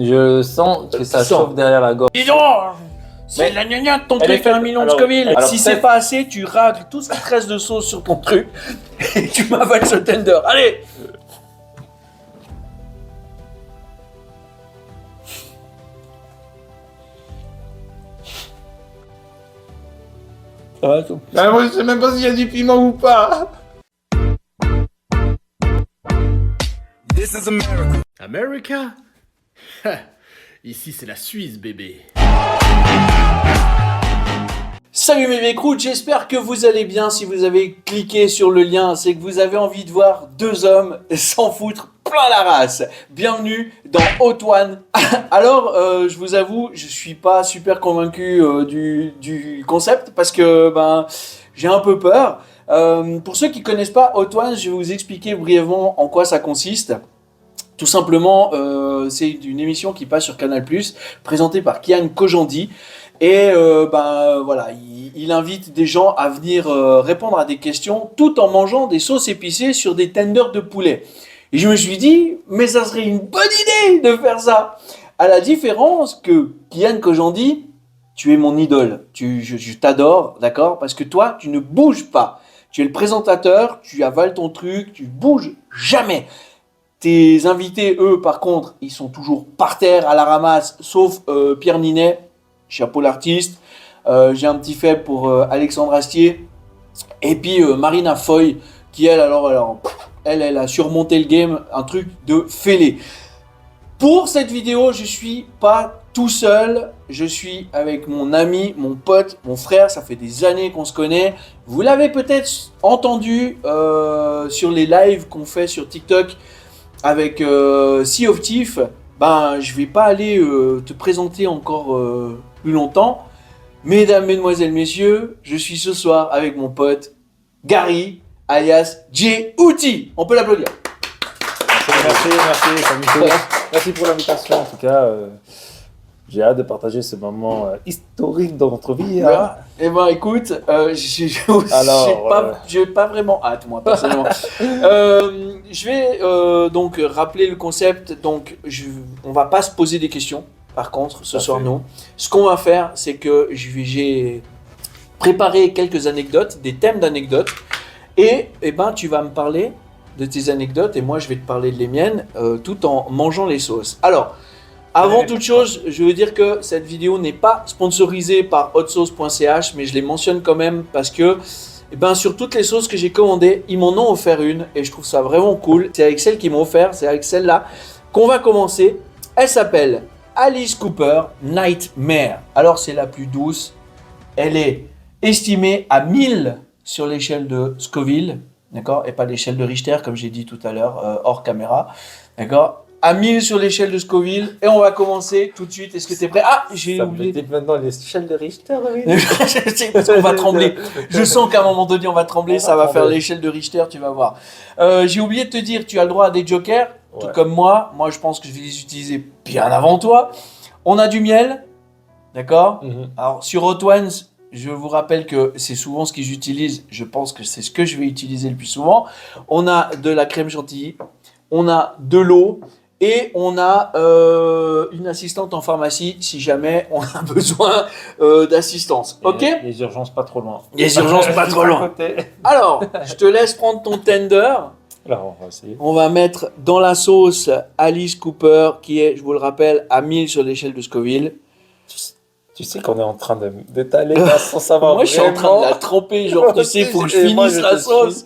Je sens que ça Tu sens. chauffe derrière la gorge. Dis donc, c'est la gnagna de ton elle truc, est faite- 1 million de alors, Scoville. alors, Si c'est peut-être- pas assez, tu racles tout ce qui te reste de sauce sur ton truc et tu m'avales ce tender. Allez. Ça va tout. Ah, moi, je sais même pas s'il y a du piment ou pas. America? Ici c'est la Suisse, bébé. Salut mes mécroutes, j'espère que vous allez bien. Si vous avez cliqué sur le lien, c'est que vous avez envie de voir deux hommes s'en foutre plein la race. Bienvenue dans Hot One. Alors, je vous avoue, je suis pas super convaincu du concept parce que j'ai un peu peur. Pour ceux qui connaissent pas Hot One, je vais vous expliquer brièvement en quoi ça consiste. Tout simplement, c'est une émission qui passe sur Canal+, présentée par Kian Kojandi. Et voilà, il invite des gens à venir répondre à des questions tout en mangeant des sauces épicées sur des tenders de poulet. Et je me suis dit, mais ça serait une bonne idée de faire ça. À la différence que Kian Kojandi, tu es mon idole. Je t'adore, d'accord? Parce que toi, tu ne bouges pas. Tu es le présentateur, tu avales ton truc, tu bouges jamais. Tes invités, eux, par contre, ils sont toujours par terre à la ramasse, sauf Pierre Ninet, chapeau l'artiste. J'ai un petit faible pour Alexandre Astier. Et puis Marina Foy, qui elle a surmonté le game, un truc de fêlé. Pour cette vidéo, je suis pas tout seul. Je suis avec mon ami, mon pote, mon frère. Ça fait des années qu'on se connaît. Vous l'avez peut-être entendu sur les lives qu'on fait sur TikTok avec Sea of Thief. Je vais pas aller te présenter encore plus longtemps. Mesdames, mesdemoiselles, messieurs, je suis ce soir avec mon pote Gary, alias J. Outi. On peut l'applaudir. Merci. Merci pour l'invitation. En tout cas, j'ai hâte de partager ce moment historique dans notre vie. Hein. Eh ben écoute, j'ai Alors, pas vraiment hâte moi personnellement. Je vais donc rappeler le concept. Donc on va pas se poser des questions. Par contre, ce soir non. Ce qu'on va faire, c'est que j'ai préparé quelques anecdotes, des thèmes d'anecdotes, et tu vas me parler de tes anecdotes et moi je vais te parler de les miennes, tout en mangeant les sauces. Alors. Avant toute chose, je veux dire que cette vidéo n'est pas sponsorisée par hotsauce.ch, mais je les mentionne quand même parce que sur toutes les sauces que j'ai commandées, ils m'en ont offert une et je trouve ça vraiment cool. C'est avec celle qu'ils m'ont offert, c'est avec celle-là qu'on va commencer. Elle s'appelle Alice Cooper Nightmare. Alors c'est la plus douce. Elle est estimée à 1000 sur l'échelle de Scoville, d'accord, et pas l'échelle de Richter comme j'ai dit tout à l'heure hors caméra, d'accord. À 1000 sur l'échelle de Scoville et on va commencer tout de suite. Est-ce que tu es prêt? Ah, j'ai oublié. Maintenant l'échelle de Richter, oui. Je sais parce qu'on va trembler. Je sens qu'à un moment donné on va trembler, ça va faire l'échelle de Richter, tu vas voir. J'ai oublié de te dire, tu as le droit à des jokers, tout comme moi. Moi je pense que je vais les utiliser bien avant toi. On a du miel, d'accord. Alors sur Hot Ones, je vous rappelle que c'est souvent ce que j'utilise. Je pense que c'est ce que je vais utiliser le plus souvent. On a de la crème chantilly, on a de l'eau. Et on a une assistante en pharmacie si jamais on a besoin d'assistance. Ok? Les urgences pas trop loin. Les urgences pas trop loin. Alors, je te laisse prendre ton tender. Alors, on va essayer. On va mettre dans la sauce Alice Cooper qui est, je vous le rappelle, à 1000 sur l'échelle de Scoville. Tu sais qu'on est en train d'étaler là sans savoir. Moi, je suis en train de la tremper. Genre, tu sais, faut que je finisse la sauce.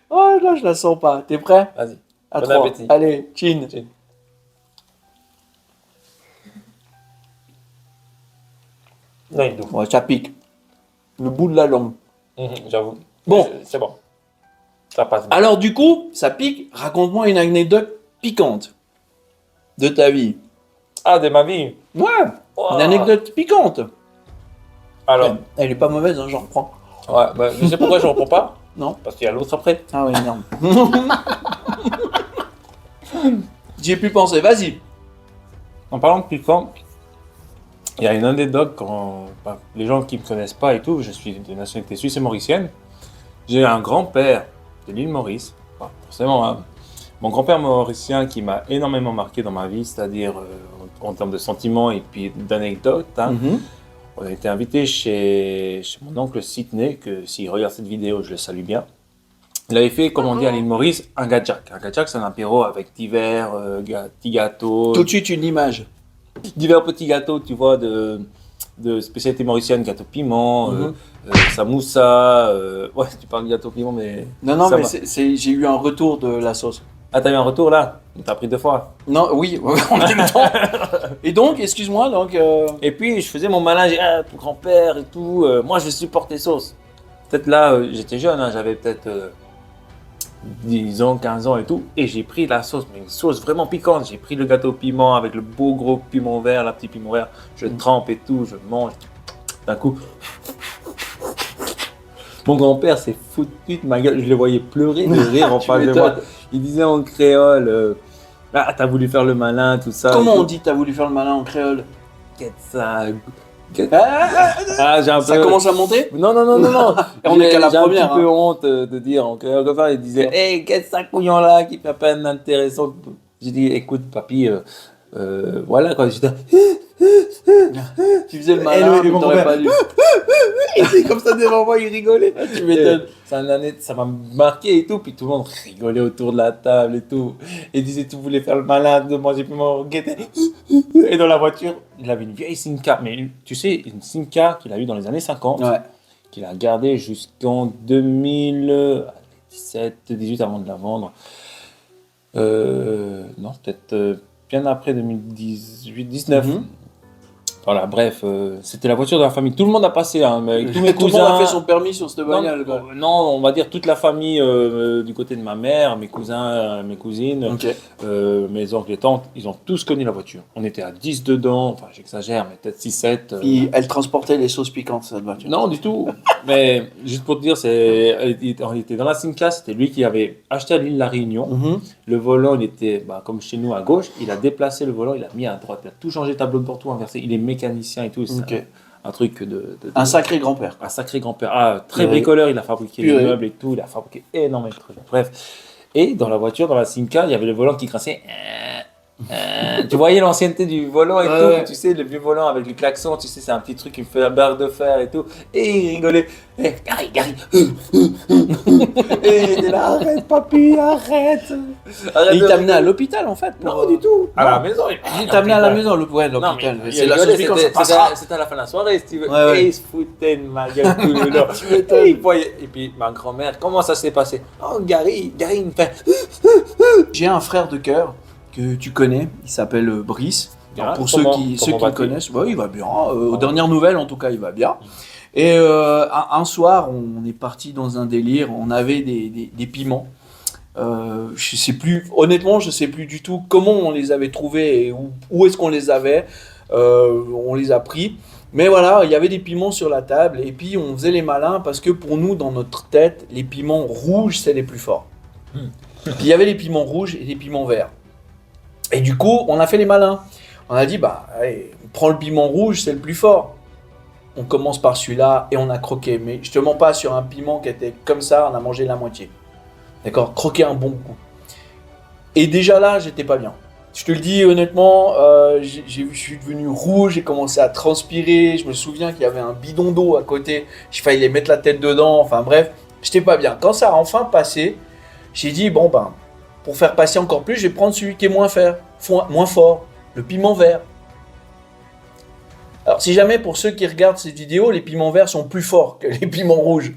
Oh là, je la sens pas. T'es prêt? Vas-y. À Bon 3. appétit. Allez, chin. Non, il doux. Ouais, ça pique. Le bout de la langue. J'avoue. Bon. C'est bon. Ça passe bien. Alors du coup, ça pique. Raconte-moi une anecdote piquante de ta vie. Ah, de ma vie. Ouais, Wow. une anecdote piquante. Alors, Elle est pas mauvaise, hein, j'en reprends. ouais, je sais pourquoi je ne reprends pas. Non. Parce qu'il y a l'autre après. Ah oui, merde. J'y ai pu penser, vas-y. En parlant de piquant, il y a une anecdote quand les gens qui ne me connaissent pas et tout, je suis de nationalité suisse et mauricienne. J'ai un grand-père de l'île Maurice, forcément, hein. Mon grand-père mauricien qui m'a énormément marqué dans ma vie, c'est-à-dire en termes de sentiments et puis d'anecdotes. Hein. Mhm. On a été invité chez mon oncle Sidney, que s'il regarde cette vidéo, je le salue bien. Il avait fait, comme on dit à l'île Maurice, un gadjak. Un gadjak, c'est un apéro avec divers petits gâteaux. Tout de suite une image. Divers petits gâteaux, tu vois, de spécialité mauricienne, gâteau piment, samoussa. Ouais, tu parles de gâteau piment, mais. Non, ça mais va. j'ai eu un retour de la sauce. Ah, t'as eu un retour là? T'as pris 2 fois. Non, oui, en même temps. Et donc, excuse-moi, donc. Et puis, je faisais mon malin, j'ai ton grand-père et tout. Moi, je supporte les sauces. Peut-être là, j'étais jeune, hein, j'avais peut-être 10 ans, 15 ans et tout. Et j'ai pris la sauce, mais une sauce vraiment piquante. J'ai pris le gâteau au piment avec le beau gros piment vert, la petite piment vert. Je trempe et tout, je mange. D'un coup. Mon grand-père s'est foutu de ma gueule. Je le voyais pleurer de rire en Tu face de m'étonnes. moi. Il disait en créole ah, t'as voulu faire le malin, tout ça. Comment on dit t'as voulu faire le malin en créole? Qu'est-ce ça? Ah, J'ai un ça peu... commence à monter? Non. On est qu'à la J'ai un première, petit peu hein. honte de dire en créole. Enfin, il disait hey, qu'est-ce que ça couillon là qui fait à peine intéressant. J'ai dit écoute, papy, voilà quoi. J'étais Tu faisais le malin, Et mais mon t'aurais grand-père. pas dû. il était comme ça devant moi, il rigolait. Tu m'étonnes. Ça m'a marqué et tout, puis tout le monde rigolait autour de la table et tout. Et disait, tu voulais faire le malin de manger plus mon guetté. Et dans la voiture, il avait une vieille Simca, mais tu sais, une Simca qu'il a eue dans les années 50, Ouais. qu'il a gardée jusqu'en 2017, 18 avant de la vendre. Non, peut-être bien après 2018, 19. Mhm. Voilà, bref, c'était la voiture de la famille. Tout le monde a passé, hein, mais avec tous mes Tout le cousins. monde a fait son permis sur cette bagnole, quoi. Non, on va dire toute la famille du côté de ma mère, mes cousins, mes cousines, Ok. mes oncles et tantes, ils ont tous connu la voiture. On était à 10 dedans, enfin j'exagère, mais peut-être 6-7. Puis elle transportait les sauces piquantes, cette voiture. Non, du tout. Mais juste pour te dire, on était dans la Simca, c'était lui qui avait acheté à l'île La Réunion. Mhm. Le volant, il était comme chez nous à gauche. Il a déplacé le volant, il a mis à droite. Il a tout changé, tableau de bord, tout inversé. Il est mécanicien et tout. C'est Ok. un truc Un sacré grand-père. un sacré grand-père. Ah, très Ouais. bricoleur, il a fabriqué des Purée. meubles et tout. Il a fabriqué énormément de trucs. Bref. Et dans la voiture, dans la Simca, il y avait le volant qui grinçait. Tu voyais l'ancienneté du volant et Ouais. tout. Tu sais, le vieux volant avec le klaxon, tu sais, c'est un petit truc qui me fait la barre de fer et tout. Et il rigolait. Gary. Et il était là, arrête, papy, arrête. Et il t'a amené à l'hôpital, en fait. Non, du tout. À la maison. Il t'a amené à la maison, ouais, l'hôpital. C'est la sauce piquante, ça passera. C'était à la fin de la soirée, si tu veux. Ouais, ouais. Et il se foutait de ma gueule tout le long. Et il voyait. Et puis ma grand-mère, comment ça s'est passé? Oh, Gary, il me fait. J'ai un frère de cœur que tu connais, il s'appelle Brice. Alors, Ah, pour comment- ceux qui comment le va-t-il? connaissent, ouais, il va bien. Aux dernières nouvelles, en tout cas, il va bien. Et un soir, on est parti dans un délire. On avait des piments. Je sais plus, honnêtement, je sais plus du tout comment on les avait trouvés et où est-ce qu'on les avait. On les a pris. Mais voilà, il y avait des piments sur la table et puis on faisait les malins parce que pour nous, dans notre tête, les piments rouges, c'est les plus forts. Puis il y avait les piments rouges et les piments verts. Et du coup, on a fait les malins. On a dit, bah, allez, on prend le piment rouge, c'est le plus fort. On commence par celui-là et on a croqué. Mais je te mens pas, sur un piment qui était comme ça, on a mangé la moitié. D'accord? Croquer un bon coup. Et déjà là, j'étais pas bien. Je te le dis honnêtement, je suis devenu rouge, j'ai commencé à transpirer. Je me souviens qu'il y avait un bidon d'eau à côté. J'ai failli mettre la tête dedans. Enfin bref, j'étais pas bien. Quand ça a enfin passé, j'ai dit, bon ben, pour faire passer encore plus, je vais prendre celui qui est moins fort, le piment vert. Alors si jamais pour ceux qui regardent cette vidéo, les piments verts sont plus forts que les piments rouges.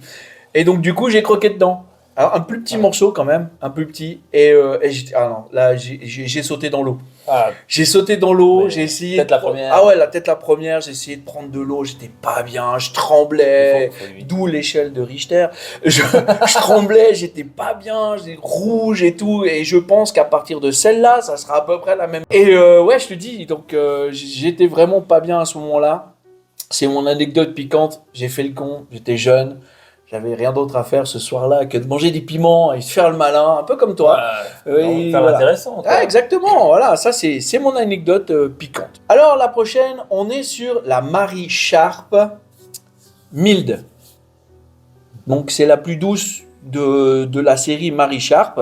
Et donc du coup, j'ai croqué dedans. Alors un plus petit morceau quand même, un plus petit. Et ah non, là j'ai sauté dans l'eau. Ah, J'ai sauté dans l'eau, Mais j'ai essayé tête de la prendre- première. Ah ouais, la tête la première, j'ai essayé de prendre de l'eau, j'étais pas bien, je tremblais. faut lui- D'où l'échelle de Richter. Je tremblais, j'étais pas bien, j'étais rouge et tout. Et je pense qu'à partir de celle-là, ça sera à peu près la même. Et ouais, je te dis, donc j'étais vraiment pas bien à ce moment-là. C'est mon anecdote piquante. J'ai fait le con, j'étais jeune. J'avais rien d'autre à faire ce soir-là que de manger des piments et de faire le malin, un peu comme toi. Oui, faire voilà. intéressant. quoi. Ah, exactement, voilà, ça c'est mon anecdote piquante. Alors la prochaine, on est sur la Marie Sharp Mild. Donc c'est la plus douce de la série Mary Sharp.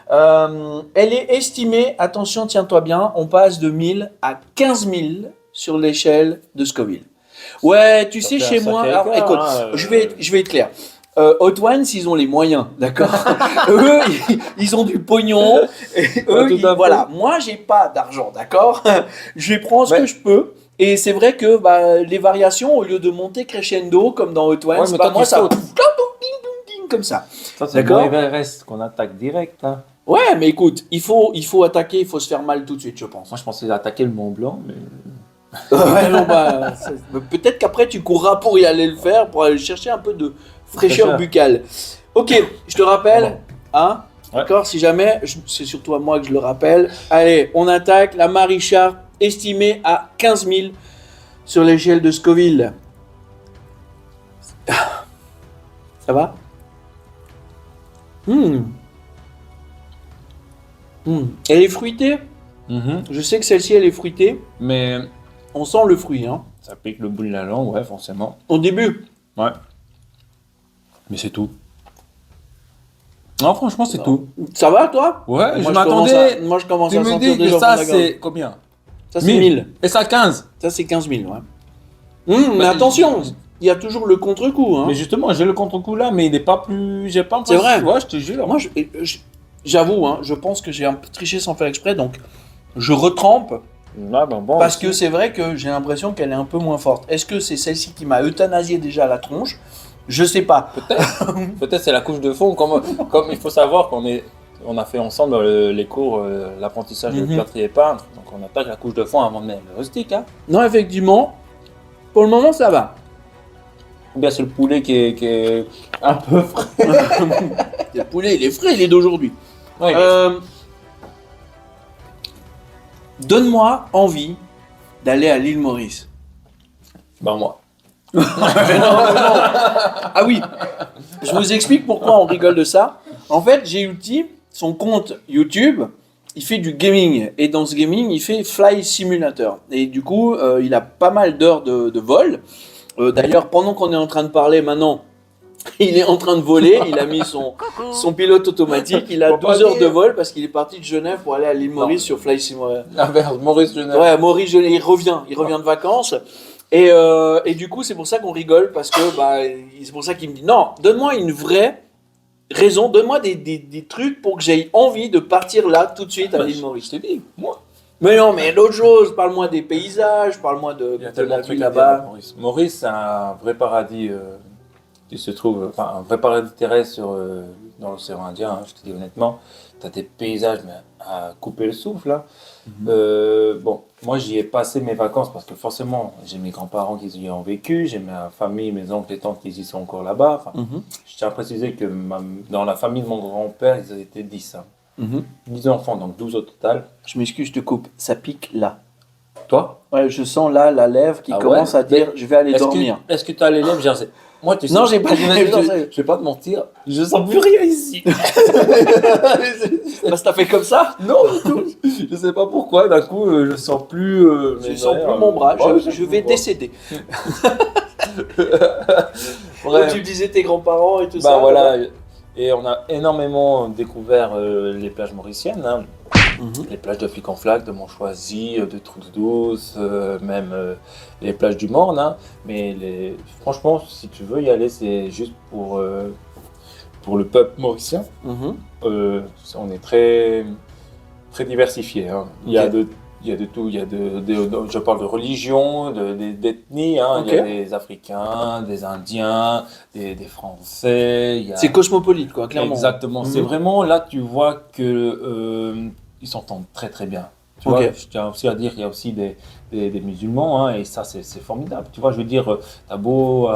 Elle est estimée, attention, tiens-toi bien, on passe de 1000 à 15 000 sur l'échelle de Scoville. Ouais, tu Ça sais, fait un chez moi, sacré alors, écart, écoute, hein, je vais être clair. Hot Ones, ils ont les moyens, d'accord. Eux, ils ont du pognon. Et eux, tout à fait. voilà. Moi, j'ai pas d'argent, d'accord. Je prends ce Ouais. que je peux. Et c'est vrai que bah, les variations, au lieu de monter crescendo comme dans Hot Ones, Ouais, mais bah, toi, moi tu ça sautes. ding, ding, ding, comme ça. Ça, c'est D'accord. le Everest qu'on attaque direct. Hein. Ouais, mais écoute, il faut attaquer, il faut se faire mal tout de suite, je pense. Moi, je pensais attaquer le Mont Blanc, mais. Ouais, non, bah, peut-être qu'après tu courras pour y aller le faire, pour aller chercher un peu de fraîcheur Fraîcheur. buccale. Ok, je te rappelle, hein, Ouais. d'accord, si jamais, c'est surtout à moi que je le rappelle. Allez, on attaque la Mary Sharp, estimée à 15 000 sur l'échelle de Scoville. Ça va? Elle est fruitée. Je sais que celle-ci, elle est fruitée. Mais On sent le fruit, hein. ça pique le bout de la langue, ouais, forcément. Au début. Ouais. Mais c'est tout. Non, franchement, c'est tout. Ça va, toi? Ouais, Moi, je m'attendais. Moi, je commence Tu à me sentir dis déjà que au ça, fond de la gorge. c'est combien? Ça, c'est 1000. Et ça, 15. Ça, c'est 15 000, ouais. Mais Bah, attention, il y a toujours le contre-coup, hein. Mais justement, j'ai le contre-coup là, mais il n'est pas plus. J'ai pas C'est vrai. Ouais, je te jure. Moi, j'avoue, hein, je pense que j'ai un peu triché sans faire exprès, donc je retrempe. Ah, ben bon, Parce aussi. que c'est vrai que j'ai l'impression qu'elle est un peu moins forte. Est-ce que c'est celle-ci qui m'a euthanasié déjà à la tronche? Je sais pas. Peut-être c'est la couche de fond. Comme il faut savoir on a fait ensemble les cours, l'apprentissage de plâtrier peintre. Donc on attaque la couche de fond avant de mettre le rustique. Hein. Non, effectivement, pour le moment, ça va. Ou bien c'est le poulet qui est un peu frais. Le poulet, il est frais, il est d'aujourd'hui. Ouais, Donne-moi envie d'aller à l'île Maurice. Ben moi. Ah oui, je vous explique pourquoi on rigole de ça. En fait, G-Uti, son compte YouTube, il fait du gaming. Et dans ce gaming, il fait Fly Simulator. Et du coup, il a pas mal d'heures de vol. D'ailleurs, pendant qu'on est en train de parler maintenant, il est en train de voler. Il a mis son pilote automatique. Il a Faut pas 12 heures dire. de vol parce qu'il est parti de Genève pour aller à l'île Maurice sur Fly Simulator. L'inverse, Maurice Genève. Ouais, Maurice, il revient de vacances. Et du coup, c'est pour ça qu'on rigole, parce que c'est pour ça qu'il me dit non, donne-moi une vraie raison, donne-moi des trucs pour que j'aie envie de partir là tout de suite à l'île Maurice. Je t'ai dit, moi. Mais non, mais d'autres choses, parle-moi des paysages, parle-moi de Il y a la tellement de vie trucs à dire à là-bas. Maurice. Maurice, c'est un vrai paradis qui se trouve, enfin un vrai paradis terrestre dans l'océan Indien, hein, je te dis honnêtement. Tu as des paysages mais à couper le souffle. Là. Bon, moi j'y ai passé mes vacances parce que forcément j'ai mes grands-parents qui y ont vécu, j'ai ma famille, mes oncles et tantes qui y sont encore là-bas. Enfin, je tiens à préciser que dans la famille de mon grand-père, ils étaient 10. Hein. 10 enfants, donc 12 au total. Je m'excuse, je te coupe, ça pique là. Toi? Ouais, je sens là la lèvre qui Ah commence ouais? à dire je vais aller Est-ce dormir. est-ce que tu as les lèvres gercées? Moi, tu sais, Non, j'ai pas les lèvres gercées. Je vais pas te mentir, je sens plus rien ici. Bah, ça t'a fait comme ça? Non, du tout. Je sais pas pourquoi, d'un coup, je sens plus. Je sens plus mon bras, je vais décéder. Bref. Tu me disais tes grands-parents et tout Bah ça. voilà, et on a énormément découvert les plages mauriciennes, hein. Les plages de Flic en Flac, de Montchoisy, de Trou-de-Douce, même les plages du Morne. Hein. Mais franchement, si tu veux y aller, c'est juste pour le peuple mauricien. On est très, très diversifié. Hein. Il y a de tout. Je parle de religion, d'ethnie. Hein. Il y a des Africains, des Indiens, des Français. C'est cosmopolite, quoi, clairement. Exactement. C'est vraiment là, tu vois que ils s'entendent très très bien. Tu vois, je tiens aussi à dire qu'il y a aussi des musulmans, hein, et ça c'est formidable. Tu vois, je veux dire, t'as beau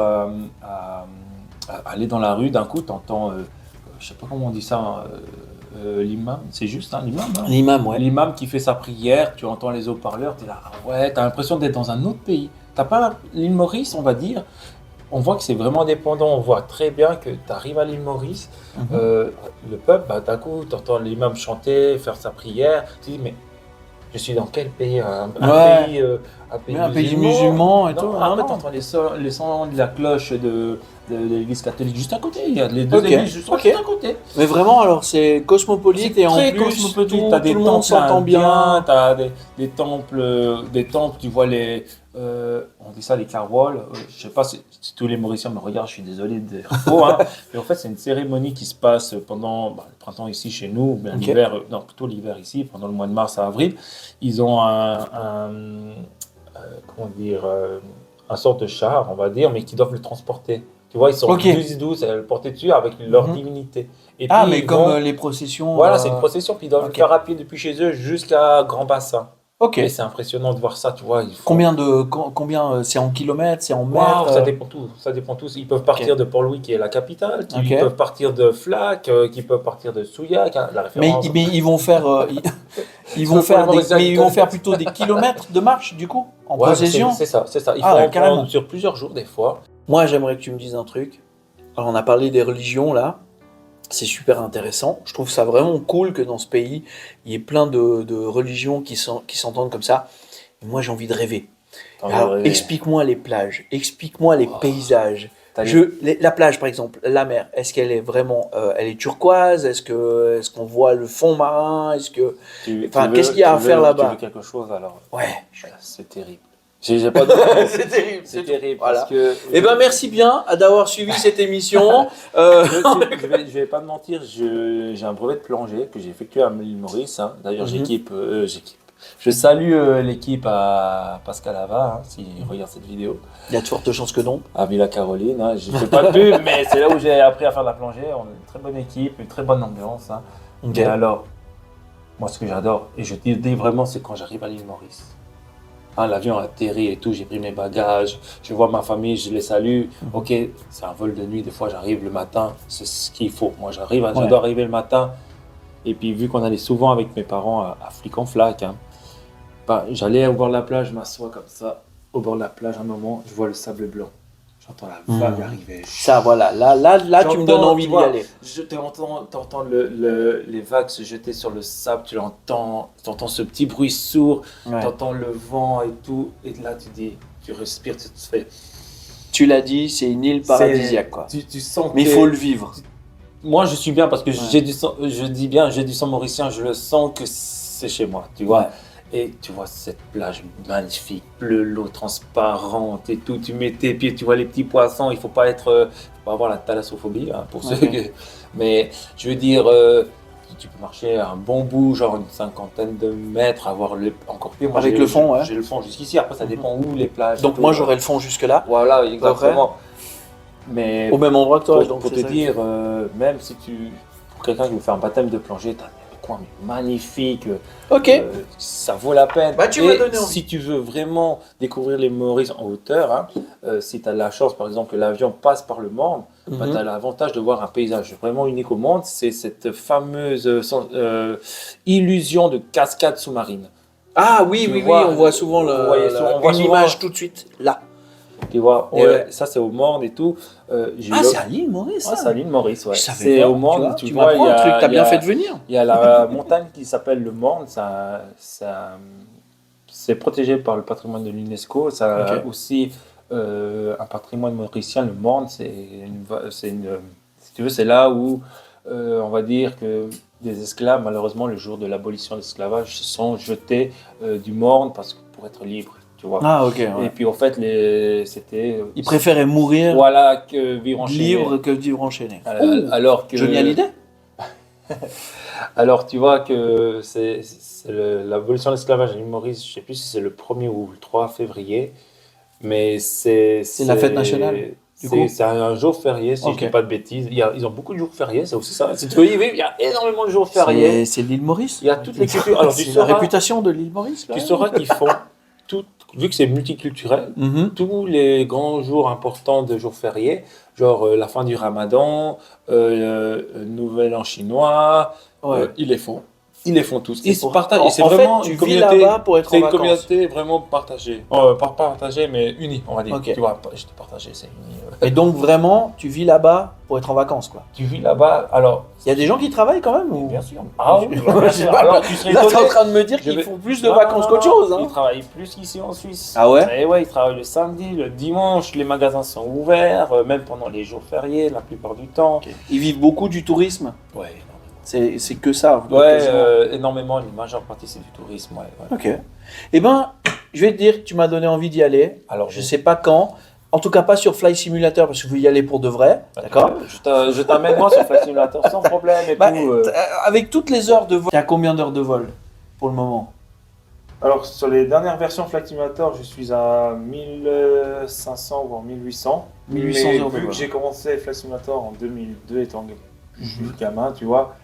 aller dans la rue, d'un coup, t'entends, je sais pas comment on dit ça. L'imam, c'est juste l'imam. Hein. L'imam, ouais. L'imam qui fait sa prière, tu entends les haut-parleurs, tu es là, ah ouais, tu as l'impression d'être dans un autre pays. T'as pas l'île Maurice, on va dire. On voit que c'est vraiment indépendant, on voit très bien que tu arrives à l'île Maurice, le peuple, d'un coup, tu entends l'imam chanter, faire sa prière, tu dis, mais je suis dans quel pays? Un pays musulman et tout. Tu entends les sons de la cloche de l'église catholique juste à côté. Il y a les deux Ok, églises juste ok. à côté. Mais vraiment, alors c'est cosmopolite C'est et en très plus, cosmopolite. tout, T'as tout des le monde temples s'entend bien. t'as des temples, tu vois on dit ça les carwols. Je sais pas si tous les Mauriciens me regardent, je suis désolé de dire faux, hein. Mais en fait, c'est une cérémonie qui se passe pendant le printemps ici chez nous, ou bien Ok. l'hiver, non, plutôt l'hiver ici, pendant le mois de mars à avril. Ils ont comment dire, un sorte de char, on va dire, mais qui doivent le transporter. Tu vois, ils sont Ok. 12 à le porter dessus avec leur Mhm. divinité. Et Ah, puis, mais ils comme vont. les processions. Voilà, c'est une procession, puis ils doivent le ok. faire à pied depuis chez eux jusqu'à Grand Bassin. Ok. Et c'est impressionnant de voir ça, tu vois. Ils font. Combien c'est en kilomètres, c'est en Waouh, mètres ça dépend tout, ça dépend tout. Ils peuvent partir de Port-Louis, qui est la capitale, Ok. ils peuvent partir de Flac, qui peuvent partir de Souillac, hein, la Mais, référence. mais ils vont faire, ils vont Pour les faire Mauriciens mais qui ils vont faire connaissent. plutôt des kilomètres de marche du coup, en Ouais, procession. c'est ça, c'est ça. Ils Ah, font carrément. prendre sur plusieurs jours des fois. Moi, j'aimerais que tu me dises un truc. Alors, on a parlé des religions là. C'est super intéressant. Je trouve ça vraiment cool que dans ce pays, il y ait plein de religions qui s'entendent comme ça. Et moi, j'ai envie de rêver. Alors, explique-moi les plages, explique-moi les paysages. La plage, par exemple, la mer, est-ce qu'elle est vraiment, elle est turquoise? Est-ce qu'on voit le fond marin? Qu'est-ce qu'il y a à faire là-bas? Tu veux quelque chose alors? Ouais. C'est terrible. J'ai pas de C'est terrible. C'est terrible Voilà. parce que. Eh ben, merci bien d'avoir suivi cette émission. Je vais pas te mentir, j'ai un brevet de plongée que j'ai effectué à l'île Maurice, hein. D'ailleurs, j'équipe. Je salue l'équipe à Pascal Ava, hein, s'il regarde cette vidéo, Il y a de fortes chances que non. à Villa Caroline. Hein. Je fais pas de pub, mais c'est là où j'ai appris à faire de la plongée. On a une très bonne équipe, une très bonne ambiance. Hein. Ok. Et alors, moi, ce que j'adore, et je te dis vraiment, c'est quand j'arrive à l'île Maurice. Hein, l'avion a atterri et tout, j'ai pris mes bagages, je vois ma famille, je les salue. Ok, c'est un vol de nuit, des fois j'arrive le matin, c'est ce qu'il faut. Moi, je dois arriver le matin. Et puis, vu qu'on allait souvent avec mes parents à Flic-en-Flac, hein, j'allais au bord de la plage, je m'assois comme ça, au bord de la plage, un moment, je vois le sable blanc. J'entends la vague arriver. Ça, voilà. Là, tu me donnes envie d'y aller. T'entends les vagues se jeter sur le sable, t'entends ce petit bruit sourd, Ouais. t'entends le vent et tout, et là tu respires, tu te fais. Tu l'as dit, c'est une île paradisiaque, quoi. Tu sens Mais il que- faut le vivre. Moi, je suis bien parce que j'ai du sang, je dis bien, j'ai du sang mauricien, je le sens que c'est chez moi, tu vois. Ouais. Et tu vois cette plage magnifique, bleue, l'eau transparente et tout. Tu mets tes pieds, tu vois les petits poissons. Il faut pas avoir la thalassophobie, hein, pour ceux que. Mais je veux dire, tu peux marcher un bon bout, genre une cinquantaine de mètres, avoir encore pire. Moi, Avec le fond, ouais. J'ai le fond jusqu'ici. Après, ça dépend où les plages. Donc, et moi, tout. j'aurais le fond jusque-là, Voilà, exactement. Mais au même endroit que toi. pour te dire, même si pour quelqu'un qui veut faire un baptême de plongée, t'as un coin magnifique. Ok. Ça vaut la peine. Bah, tu Et m'as donné envie. si tu veux vraiment découvrir les Maurice en hauteur, hein, si tu as la chance, par exemple, que l'avion passe par le Morne, bah, tu as l'avantage de voir un paysage vraiment unique au monde. C'est cette fameuse illusion de cascade sous-marine. Ah oui, Tu oui, vois, on voit souvent vous voyez souvent- on voit une souvent- image tout de suite, là. Tu vois, Et ouais. ça c'est au Morne et tout. C'est à l'île Maurice, Ouais, ça. c'est à l'île Maurice, ouais. Je savais C'est pas, au Morne, tu vois, m'apprends il y un a- truc, t'as il y bien a- fait de venir. Il y a la montagne qui s'appelle le Morne, c'est protégé par le patrimoine de l'UNESCO. Ça a Ok. aussi un patrimoine mauricien. Le Morne, si tu veux, c'est là où on va dire que des esclaves, malheureusement, le jour de l'abolition de l'esclavage, se sont jetés du Morne pour être libres, tu vois. Ah, ok. Et puis en fait, c'était Ils préféraient mourir voilà que vivre enchaîné. libre que vivre enchaîné. Alors que Johnny Hallyday. Alors, tu vois que c'est l'abolition de l'esclavage à l'île Maurice, je ne sais plus si c'est le 1er ou le 3 février, mais c'est la fête nationale, du coup. C'est un jour férié, si Ok. je ne dis pas de bêtises. Ils ont beaucoup de jours fériés, c'est aussi ça. Si tu veux y vivre, il y a énormément de jours fériés. C'est l'île Maurice. Il y a toutes les cultures. Alors, C'est la réputation de l'île Maurice. tu sauras qu'ils font tout, vu que c'est multiculturel, tous les grands jours importants de jours fériés, genre la fin du Ramadan, Nouvel An chinois, Ouais. ils les font. Ils les font tous. Ils se pour- partagent. en- Et c'est en fait, vraiment tu une vis communauté. là-bas pour être C'est en une vacances. communauté vraiment partagée. Pas partagée, mais unie, on va dire. Ok. Tu vois, je te partageais, c'est uni. Et donc vraiment, tu vis là-bas pour être en vacances, quoi. Tu vis là-bas, alors. Il y a des gens qui travaillent quand même ou... Bien sûr. Ah oui, Je bien sais sûr. pas, Alors, tu serais Là, t'es en étonné. train de me dire Je qu'ils vais- font plus de Non, vacances non, qu'autre non, chose. Hein. Ils travaillent plus qu'ici en Suisse. Ah ouais? Et ouais, ils travaillent le samedi, le dimanche, les magasins sont ouverts, même pendant les jours fériés, la plupart du temps. Ils vivent beaucoup du tourisme. Ouais, C'est que ça. Ouais, quasiment. énormément, une majeure partie c'est du tourisme. Ouais, ouais. Ok. Eh ben, je vais te dire, tu m'as donné envie d'y aller. Alors, Je sais pas quand. En tout cas, pas sur Fly Simulator parce que je veux y aller pour de vrai. D'accord. Je t'amène moi sur Flight Simulator sans problème et Bah, tout. avec toutes les heures de vol, tu as combien d'heures de vol pour le moment? Alors, sur les dernières versions Flight Simulator, je suis à 1500 voire 1800. 1800 Mais heures de vu vol. que j'ai commencé Flight Simulator en 2002 étant gamin, tu vois,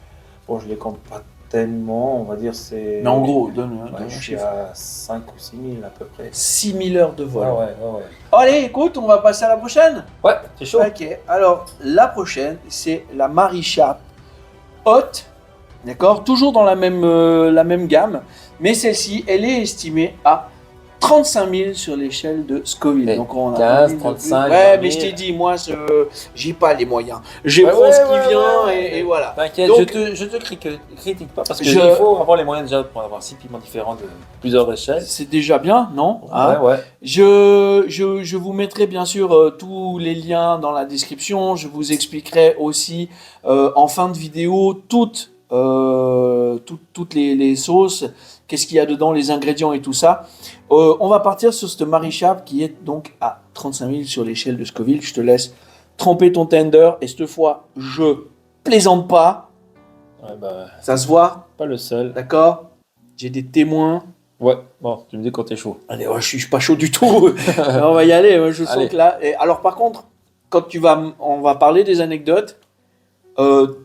bon, je les compte pas tellement, on va dire c'est... Mais en gros, donne Ouais, un je suis chiffre. à 5 ou 6 000 à peu près. 6000 heures de vol. Ouais. Allez, écoute, on va passer à la prochaine. Ouais, c'est chaud. Ok, alors la prochaine, c'est la Marisha Hot. D'accord. Toujours dans la même gamme. Mais celle-ci, elle est estimée à 35 000 sur l'échelle de Scoville. Et Donc on a 15, un peu plus. 35, Ouais, 20 mais 000. je t'ai dit, moi, j'ai pas les moyens. Je Ouais, prends ouais, ce qui ouais, vient ouais. et voilà. T'inquiète, Donc- je te critique pas parce que Je- il faut avoir les moyens déjà pour avoir 6 piments différents de plusieurs échelles. C'est déjà bien, non? Hein? Ouais. Je vous mettrai bien sûr tous les liens dans la description. Je vous expliquerai aussi en fin de vidéo toutes les sauces, qu'est-ce qu'il y a dedans, les ingrédients et tout ça. On va partir sur cette Marichap qui est donc à 35 000 sur l'échelle de Scoville. Je te laisse tremper ton tender et cette fois, je plaisante pas. Ouais, bah, Ça se voit, pas le seul. d'accord? J'ai des témoins. Ouais, bon, tu me dis quand t'es chaud. Allez, ouais, je suis pas chaud du tout. On va y aller. Je sens Allez. que là. Et alors, par contre, quand on va parler des anecdotes,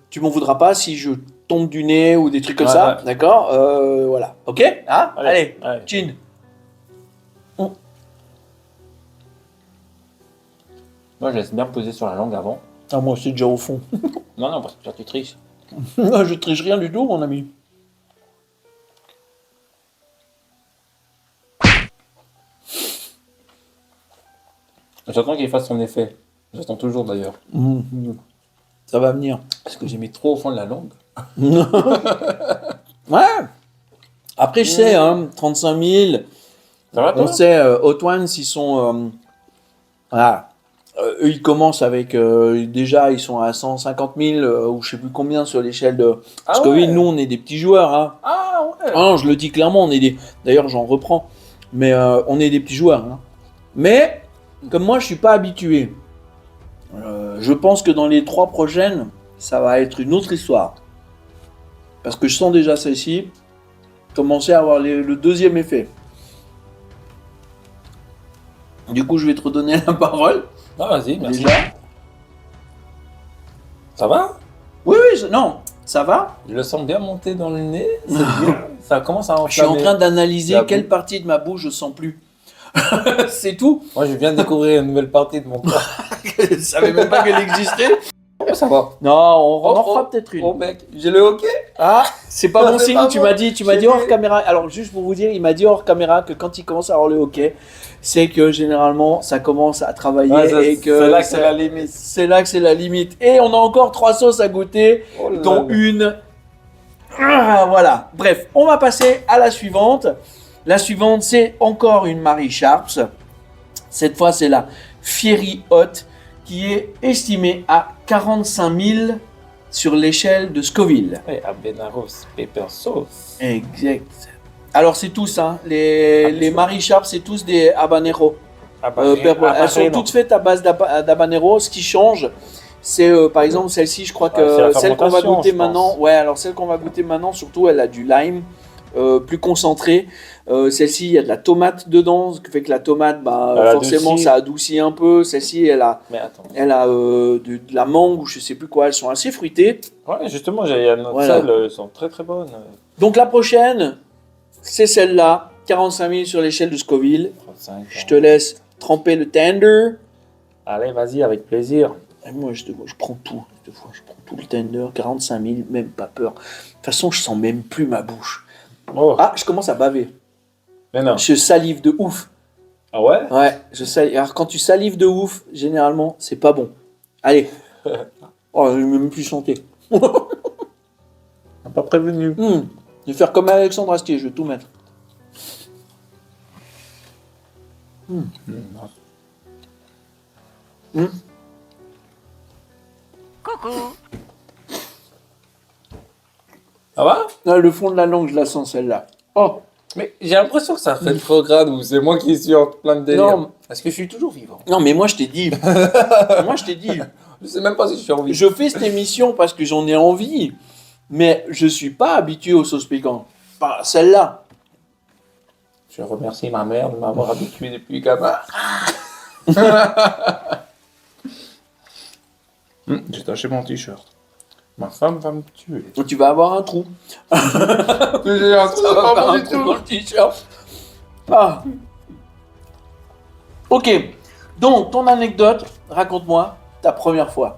tu m'en voudras pas si je tombe du nez ou des trucs comme Ouais, ça, ouais. d'accord. Voilà. Ok. Hein. Allez. Allez. Chin. Moi, je laisse bien poser sur la langue avant. Ah, moi aussi déjà au fond. Non, parce que toi, tu triches. Je triche rien du tout, mon ami. J'attends qu'il fasse son effet. J'attends toujours d'ailleurs. Ça va venir. Parce que j'ai mis trop au fond de la langue. Ouais. Après, je sais, hein, 35 000. Ça va, On toi? sait, Hot Ones, ils sont. Voilà. Eux, ils commencent avec. Déjà, ils sont à 150 000 ou je sais plus combien sur l'échelle de. Parce que oui, nous, on est des petits joueurs. Hein. Ah ouais. Ah non, je le dis clairement, on est des. D'ailleurs, j'en reprends. Mais on est des petits joueurs. Hein. Mais, comme moi, je suis pas habitué. Je pense que dans les 3 prochaines, ça va être une autre histoire. Parce que je sens déjà celle-ci commencer à avoir le deuxième effet. Du coup, je vais te redonner la parole. Ah, vas-y, merci. Déjà. Ça va? Oui, non, ça va. Je le sens bien monter dans le nez. C'est bien. Ça commence à Je suis en enflammer. train d'analyser La quelle boue. partie de ma bouche je sens plus. C'est tout. Moi, je viens de découvrir une nouvelle partie de mon corps. Je savais même pas qu'elle existait. Ça va. Non, on en Oh, fera peut-être une. Oh mec, j'ai le hockey. Ah, c'est pas bon C'est signe, pas tu bon. m'as dit J'ai hors dit- caméra. Alors juste pour vous dire, il m'a dit hors caméra que quand il commence à avoir le hockey, c'est que généralement ça commence à travailler Ouais, et que c'est là que c'est la limite. C'est là que c'est la limite. Et on a encore 3 sauces à goûter, Oh là dont là. une. Ah, voilà. Bref, on va passer à la suivante. La suivante, c'est encore une Marie Sharps. Cette fois, c'est la Fiery Hot qui est estimée à 45 000 sur l'échelle de Scoville. Ouais, Habaneros Pepper Sauce. Exact. Alors, c'est tous, hein. Les Marie Sharp, c'est tous des habanero. Elles sont toutes faites à base d'habanero. Ce qui change, c'est par exemple celle-ci, je crois Ouais, c'est que la celle qu'on va fermentation, goûter je maintenant. pense. Ouais, alors celle qu'on va goûter maintenant, surtout, elle a du lime. Plus concentré. Celle-ci, il y a de la tomate dedans, ce qui fait que la tomate, Elle forcément, adoucit. ça adoucit un peu. Celle-ci, elle a Mais attends. de la mangue ou je sais plus quoi. Elles sont assez fruitées. Ouais, justement, j'ai un autre Voilà. sel, elles sont très très bonnes. Donc la prochaine, c'est celle-là, 45 000 sur l'échelle de Scoville. 35. Je te laisse tremper le tender. Allez, vas-y, avec plaisir. Et moi, je prends tout. Je prends tout le tender, 45 000, même pas peur. De toute façon, je sens même plus ma bouche. Oh, Ah, je commence à baver. mais non. Je salive de ouf. Ah ouais? Ouais, je salive. Alors, quand tu salives de ouf, généralement, c'est pas bon. Allez. Oh, je vais même plus chanter. On n'a pas prévenu. Je vais faire comme Alexandre Astier, je vais tout mettre. Ça va? Ah, le fond de la langue, je la sens celle-là. Oh, Mais j'ai l'impression que ça fait trop grade ou c'est moi qui suis en plein de délire. Non. Est-ce que je suis toujours vivant? non, mais moi je t'ai dit. moi je t'ai dit. Je sais même pas si je suis en vie. Je fais cette émission parce que j'en ai envie. Mais je suis pas habitué aux sauces piquantes. Pas celle-là. Je remercie ma mère de m'avoir habitué depuis gamin. J'ai taché mon t-shirt. Ma femme va me tuer. Tu vas avoir un trou. J'ai un trou Dans le t-shirt. Ah. Ok. Donc, ton anecdote, raconte-moi ta première fois.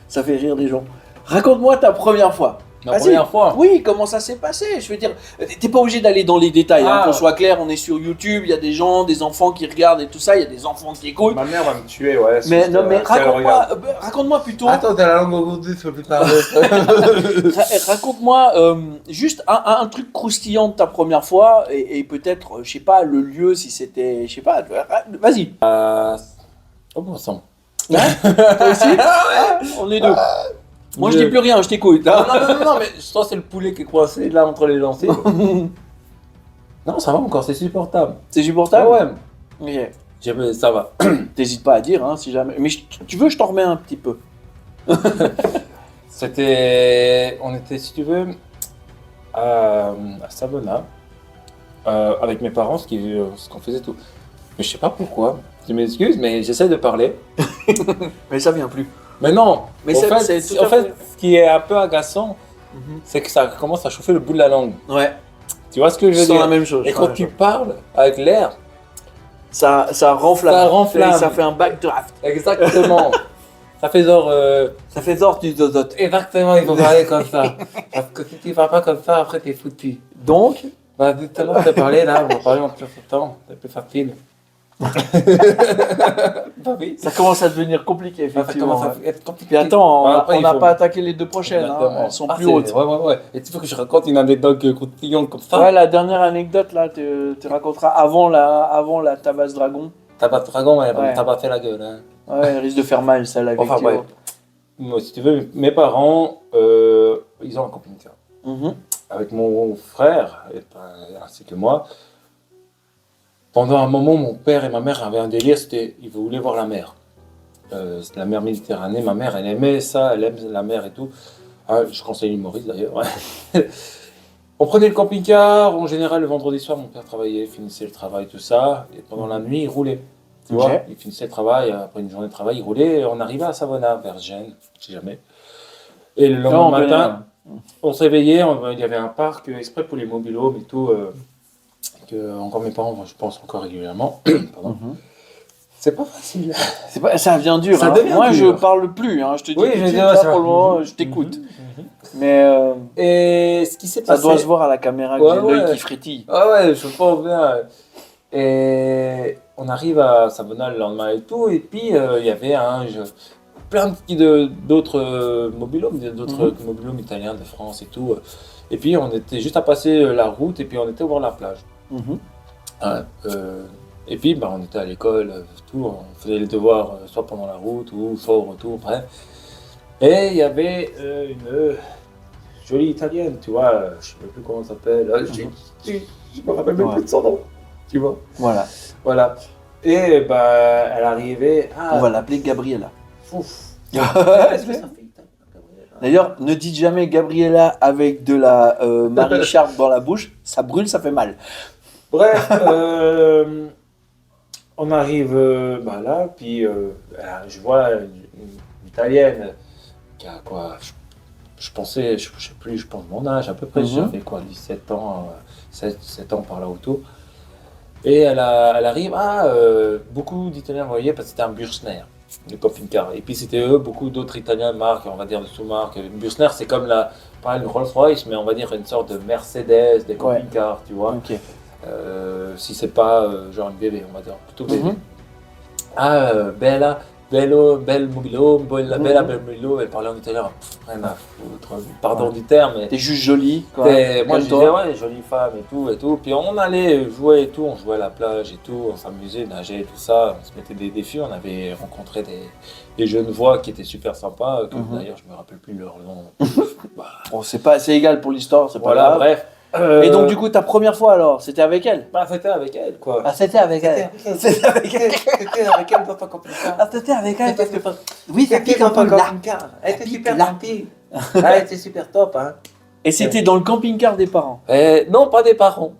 Ça fait rire des gens. Raconte-moi ta première fois. Ma Vas-y. première fois. Oui, comment ça s'est passé? Je veux dire, t'es pas obligé d'aller dans les détails, hein, Ah. qu'on soit clair, on est sur YouTube, il y a des gens, des enfants qui regardent et tout ça, il y a des enfants qui écoutent. Ma mère va me tuer, ouais. Mais non, mais si elle regarde. raconte-moi plutôt. Attends, t'as la langue au bout du nez, je peux plus parler. Raconte-moi juste un truc croustillant de ta première fois et peut-être, je sais pas, le lieu, si c'était, je sais pas, vas-y. Oh bon sang. Toi aussi Ah, on est deux. Moi, je dis plus rien, je t'écoute. Non, non, mais toi, c'est le poulet qui est coincé là entre les gencives. Non, ça va encore, c'est supportable. C'est supportable? Ah ouais, Ok. ça va. T'hésites pas à dire, hein, si jamais. Mais tu veux, je t'en remets un petit peu. On était, si tu veux, à Savona, avec mes parents, ce qu'on faisait tout. Mais je sais pas pourquoi, je m'excuse, mais j'essaie de parler. Mais ça vient plus. Mais non, Mais en c'est fait, tout à fait- ce qui est un peu agaçant, c'est que ça commence à chauffer le bout de la langue. Ouais. Tu vois ce que je Je veux sens dire? la même chose. Et quand tu parles avec l'air, ça renflamme. Ça renflamme. Ça fait un backdraft. exactement, ça fait genre... Ça fait genre du dodote. Exactement, il faut parler comme ça. Parce que si tu parles pas comme ça, après t'es foutu. Donc, Bah, justement, t'as parlé là, on va parler en plus temps, c'est plus facile. Bah oui. ça commence à devenir compliqué, Ça effectivement. commence à être compliqué. Puis attends, Bah, après, on il n'a faut- pas attaqué les deux prochaines. Hein. Exactement. Elles sont Ah, plus c'est- hautes. Ouais. Et tu veux que je raconte une anecdote croustillante comme ça? Ouais, la dernière anecdote, là, tu raconteras avant la tabasse dragon. T'as pas de dragon, elle va Ouais. me tabasser la gueule. Hein. Ouais, elle risque de faire mal, celle-là, Enfin, effectivement. ouais. Moi, si tu veux, mes parents, ils ont un camping-car. Mhm. Avec mon frère, ainsi que moi. Pendant un moment, mon père et ma mère avaient un délire, ils voulaient voir la mer. C'était la mer Méditerranée, ma mère, elle aimait ça, elle aime la mer et tout. Ah, je conseille l'humoriste d'ailleurs. Ouais. On prenait le camping-car, en général le vendredi soir, mon père travaillait, finissait le travail, tout ça, et pendant la nuit, il roulait. Tu Ok. vois, il finissait le travail, après une journée de travail, il roulait, et on arrivait à Savona, vers Gênes, si jamais. Et le Non, lendemain on connaît matin, on se réveillait, il y avait un parc exprès pour les mobilhomes et tout, que encore mes parents, je pense encore régulièrement. Pardon. Mhm. C'est pas facile. Ça devient dur. Ça hein. devient Moi, dur. je parle plus. Hein. Je te dis Oui, tout de je suite, dis, là, ouais, c'est pour le vrai. moment, je t'écoute. Mais Et ce qui s'est ça passé... doit se voir à la caméra que Ouais, j'ai l'œil ouais. qui frétille. Ah ouais, je pense bien. Et on arrive à Savona le lendemain et tout, et puis il y avait plein d'autres mobilhomes, d'autres mobilhomes italiens de France et tout. Et puis on était juste à passer la route, et puis on était au bord de la plage. Mhm. Ouais, et puis bah, on était à l'école, tout, on faisait les devoirs soit pendant la route ou soit au retour, bref. Et il y avait une jolie italienne, tu vois, je sais même plus comment elle s'appelle, je me rappelle même Ouais. plus de son nom, tu vois. Voilà. Voilà. Et bah elle arrivait. On va l'appeler Gabriella. Ouf. Est-ce que ça fait Gabriella? D'ailleurs, ne dites jamais Gabriella avec de la Marie Sharp dans la bouche. Ça brûle, ça fait mal. Bref, on arrive bah là, puis je vois une italienne qui a quoi, je pensais, je sais plus, je pense mon âge à peu près, Mhm. j'avais quoi, 17 ans, 7 ans par là autour. Et elle arrive, beaucoup d'Italiens voyaient parce que c'était un Büchner, le camping-car. Et puis c'était eux, beaucoup d'autres Italiens, marques, on va dire de sous-marques. Büchner, c'est comme pas une Rolls-Royce, mais on va dire une sorte de Mercedes des camping-cars, tu vois. Ok. Si c'est pas genre une bébé, on va dire, plutôt bébé. Bella, bel mobilo, bella bel mobilo, elle parlait en italien, rien à foutre, pardon du terme, mais T'es juste jolie, quoi. moi je disais ouais, jolie femme et tout, puis on allait jouer et tout, on jouait à la plage et tout, on s'amusait, nageait et tout ça, on se mettait des défis, on avait rencontré des jeunes voix qui étaient super sympas, que d'ailleurs je me rappelle plus leur nom. Bon, c'est égal pour l'histoire, c'est pas Voilà, grave. bref. Et donc, du coup, ta première fois alors, c'était avec elle? C'était avec elle, quoi. Ah, c'était avec elle. C'était avec elle. C'était avec elle, pas camping-car. Ah, c'était avec elle. Parce que Oui, ça pique un peu là. camping-car. Elle était super gentille. Elle était super top, hein. Et c'était dans le camping-car des parents? Non, pas des parents.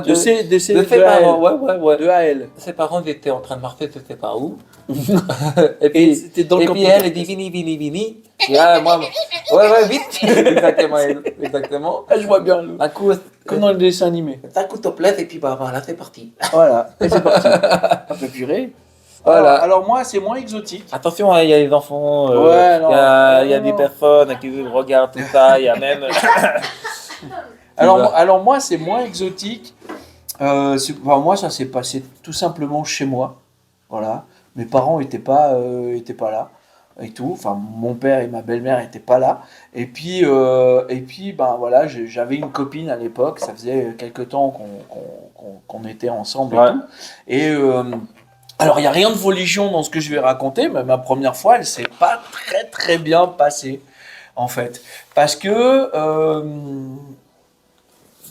De ses de ses parents, ouais. De à elle. Ses parents étaient en train de marcher, je sais pas où. Et c'était dans le et puis camping-car. elle dit vini. Et moi, ouais, vite. Exactement. Ah, je vois bien. Un coup, Comme dans le dessin animé. un coup de topless et puis voilà, c'est parti. Voilà. Et c'est parti. Un peu purée. Voilà. Alors moi, c'est moins exotique. Attention, il y a des enfants, il y a des non. personnes qui regardent tout ça, il y a même. Alors moi, c'est moins exotique. Moi, ça s'est passé tout simplement chez moi. Voilà. Mes parents étaient pas là et tout. Enfin, mon père et ma belle-mère étaient pas là. Et puis, ben voilà, j'avais une copine à l'époque. Ça faisait quelque temps qu'on était ensemble et tout. Et alors, il n'y a rien de religion dans ce que je vais raconter, mais ma première fois, elle s'est pas très très bien passée, en fait. Parce que,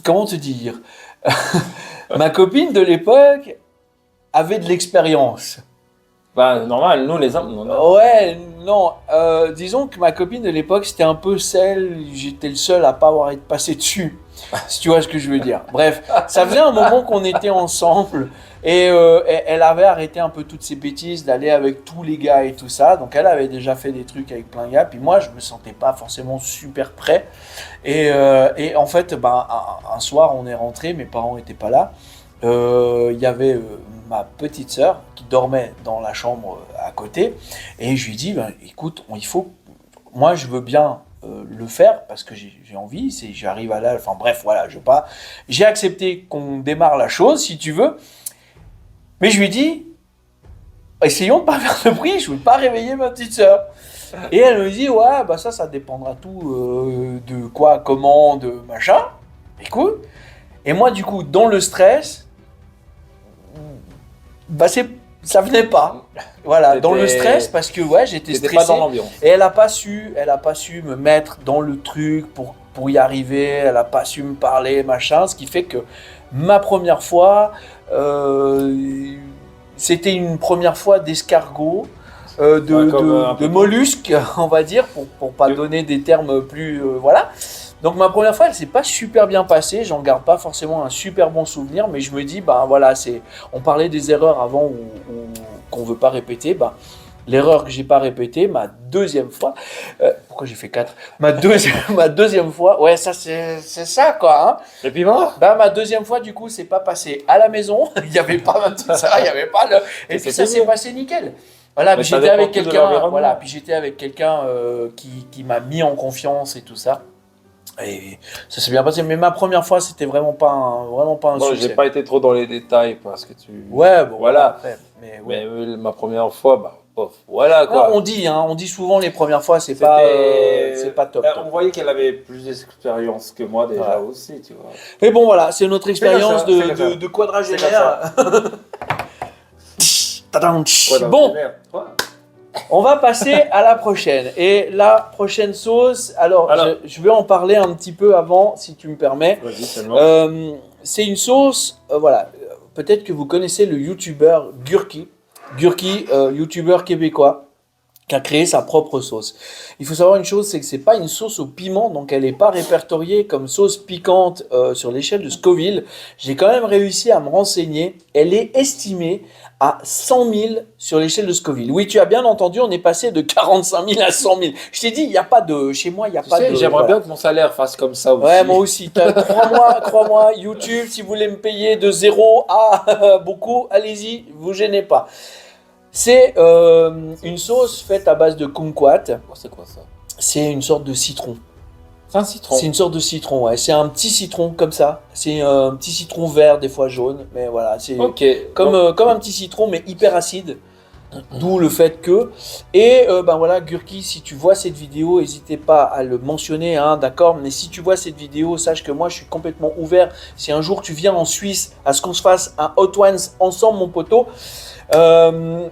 comment te dire, ma copine de l'époque avait de l'expérience. Normal, nous les hommes, non. Ouais, non, disons que ma copine de l'époque, c'était un peu celle, j'étais le seul à pas avoir été passé dessus, si tu vois ce que je veux dire. Bref, ça faisait un moment qu'on était ensemble et elle avait arrêté un peu toutes ces bêtises d'aller avec tous les gars et tout ça, donc elle avait déjà fait des trucs avec plein de gars, puis moi je me sentais pas forcément super prêt et en fait, un soir on est rentré, mes parents étaient pas là, il y avait ma petite sœur qui dormait dans la chambre à côté et je lui dis écoute, moi je veux bien le faire parce que j'ai envie, j'arrive à là, enfin bref voilà, j'ai accepté qu'on démarre la chose si tu veux, mais je lui dis essayons de pas faire de bruit, je veux pas réveiller ma petite sœur. Et elle me dit ouais ça dépendra tout de quoi, comment, de machin. Écoute, et moi du coup dans le stress, ça venait pas. Voilà, dans le stress parce que j'étais stressé. Pas dans l'ambiance. Et elle a pas su me mettre dans le truc pour y arriver. Elle a pas su me parler, machin. Ce qui fait que ma première fois, c'était une première fois d'escargot, de mollusque, on va dire, pour pas donner des termes plus, voilà. Donc ma première fois, elle s'est pas super bien passée, j'en garde pas forcément un super bon souvenir, mais je me dis, voilà, on parlait des erreurs avant ou qu'on veut pas répéter, l'erreur que j'ai pas répétée, ma deuxième fois, pourquoi j'ai fait 4 ? Ma deuxième fois, ouais, ça c'est ça quoi, hein. Et puis moi ma deuxième fois, du coup, c'est pas passé à la maison, il y avait pas tout ça, il y avait pas le... Et puis ça s'est passé nickel. Voilà, puis j'étais avec quelqu'un, qui m'a mis en confiance et tout ça. Et ça s'est bien passé, mais ma première fois, c'était vraiment pas un succès. J'ai pas été trop dans les détails parce que tu. Ouais, bon, voilà. Après, mais ma première fois, voilà quoi. On dit souvent les premières fois, c'est pas top. On voyait qu'elle avait plus d'expérience que moi déjà aussi, tu vois. Mais bon, voilà, c'est notre expérience de quadragénaire. Bon. On va passer à la prochaine. Et la prochaine sauce, alors je vais en parler un petit peu avant, si tu me permets. Vas-y, seulement. C'est une sauce, voilà. Peut-être que vous connaissez le youtubeur Gurki. Gurki, youtubeur québécois. qui a créé sa propre sauce. Il faut savoir une chose, c'est que c'est pas une sauce au piment, donc elle n'est pas répertoriée comme sauce piquante sur l'échelle de Scoville. J'ai quand même réussi à me renseigner. Elle est estimée à 100 000 sur l'échelle de Scoville. Oui, tu as bien entendu, on est passé de 45 000 à 100 000. Je t'ai dit, il n'y a pas de... Chez moi, il n'y a pas de... J'aimerais voilà. bien que mon salaire fasse comme ça aussi. Ouais, moi aussi. Crois-moi, YouTube, si vous voulez me payer de 0 à beaucoup, allez-y, vous gênez pas. C'est une sauce faite à base de kumquat. C'est quoi ça? C'est une sorte de citron. C'est un citron. C'est une sorte de citron, ouais. C'est un petit citron comme ça. C'est un petit citron vert, des fois jaune. Mais voilà, c'est Ok. comme un petit citron, mais hyper acide. D'où le fait que. Et ben voilà, Gurki, si tu vois cette vidéo, n'hésitez pas à le mentionner, hein, d'accord. Mais si tu vois cette vidéo, sache que moi, je suis complètement ouvert. Si un jour tu viens en Suisse, à ce qu'on se fasse un Hot Ones ensemble, mon poteau.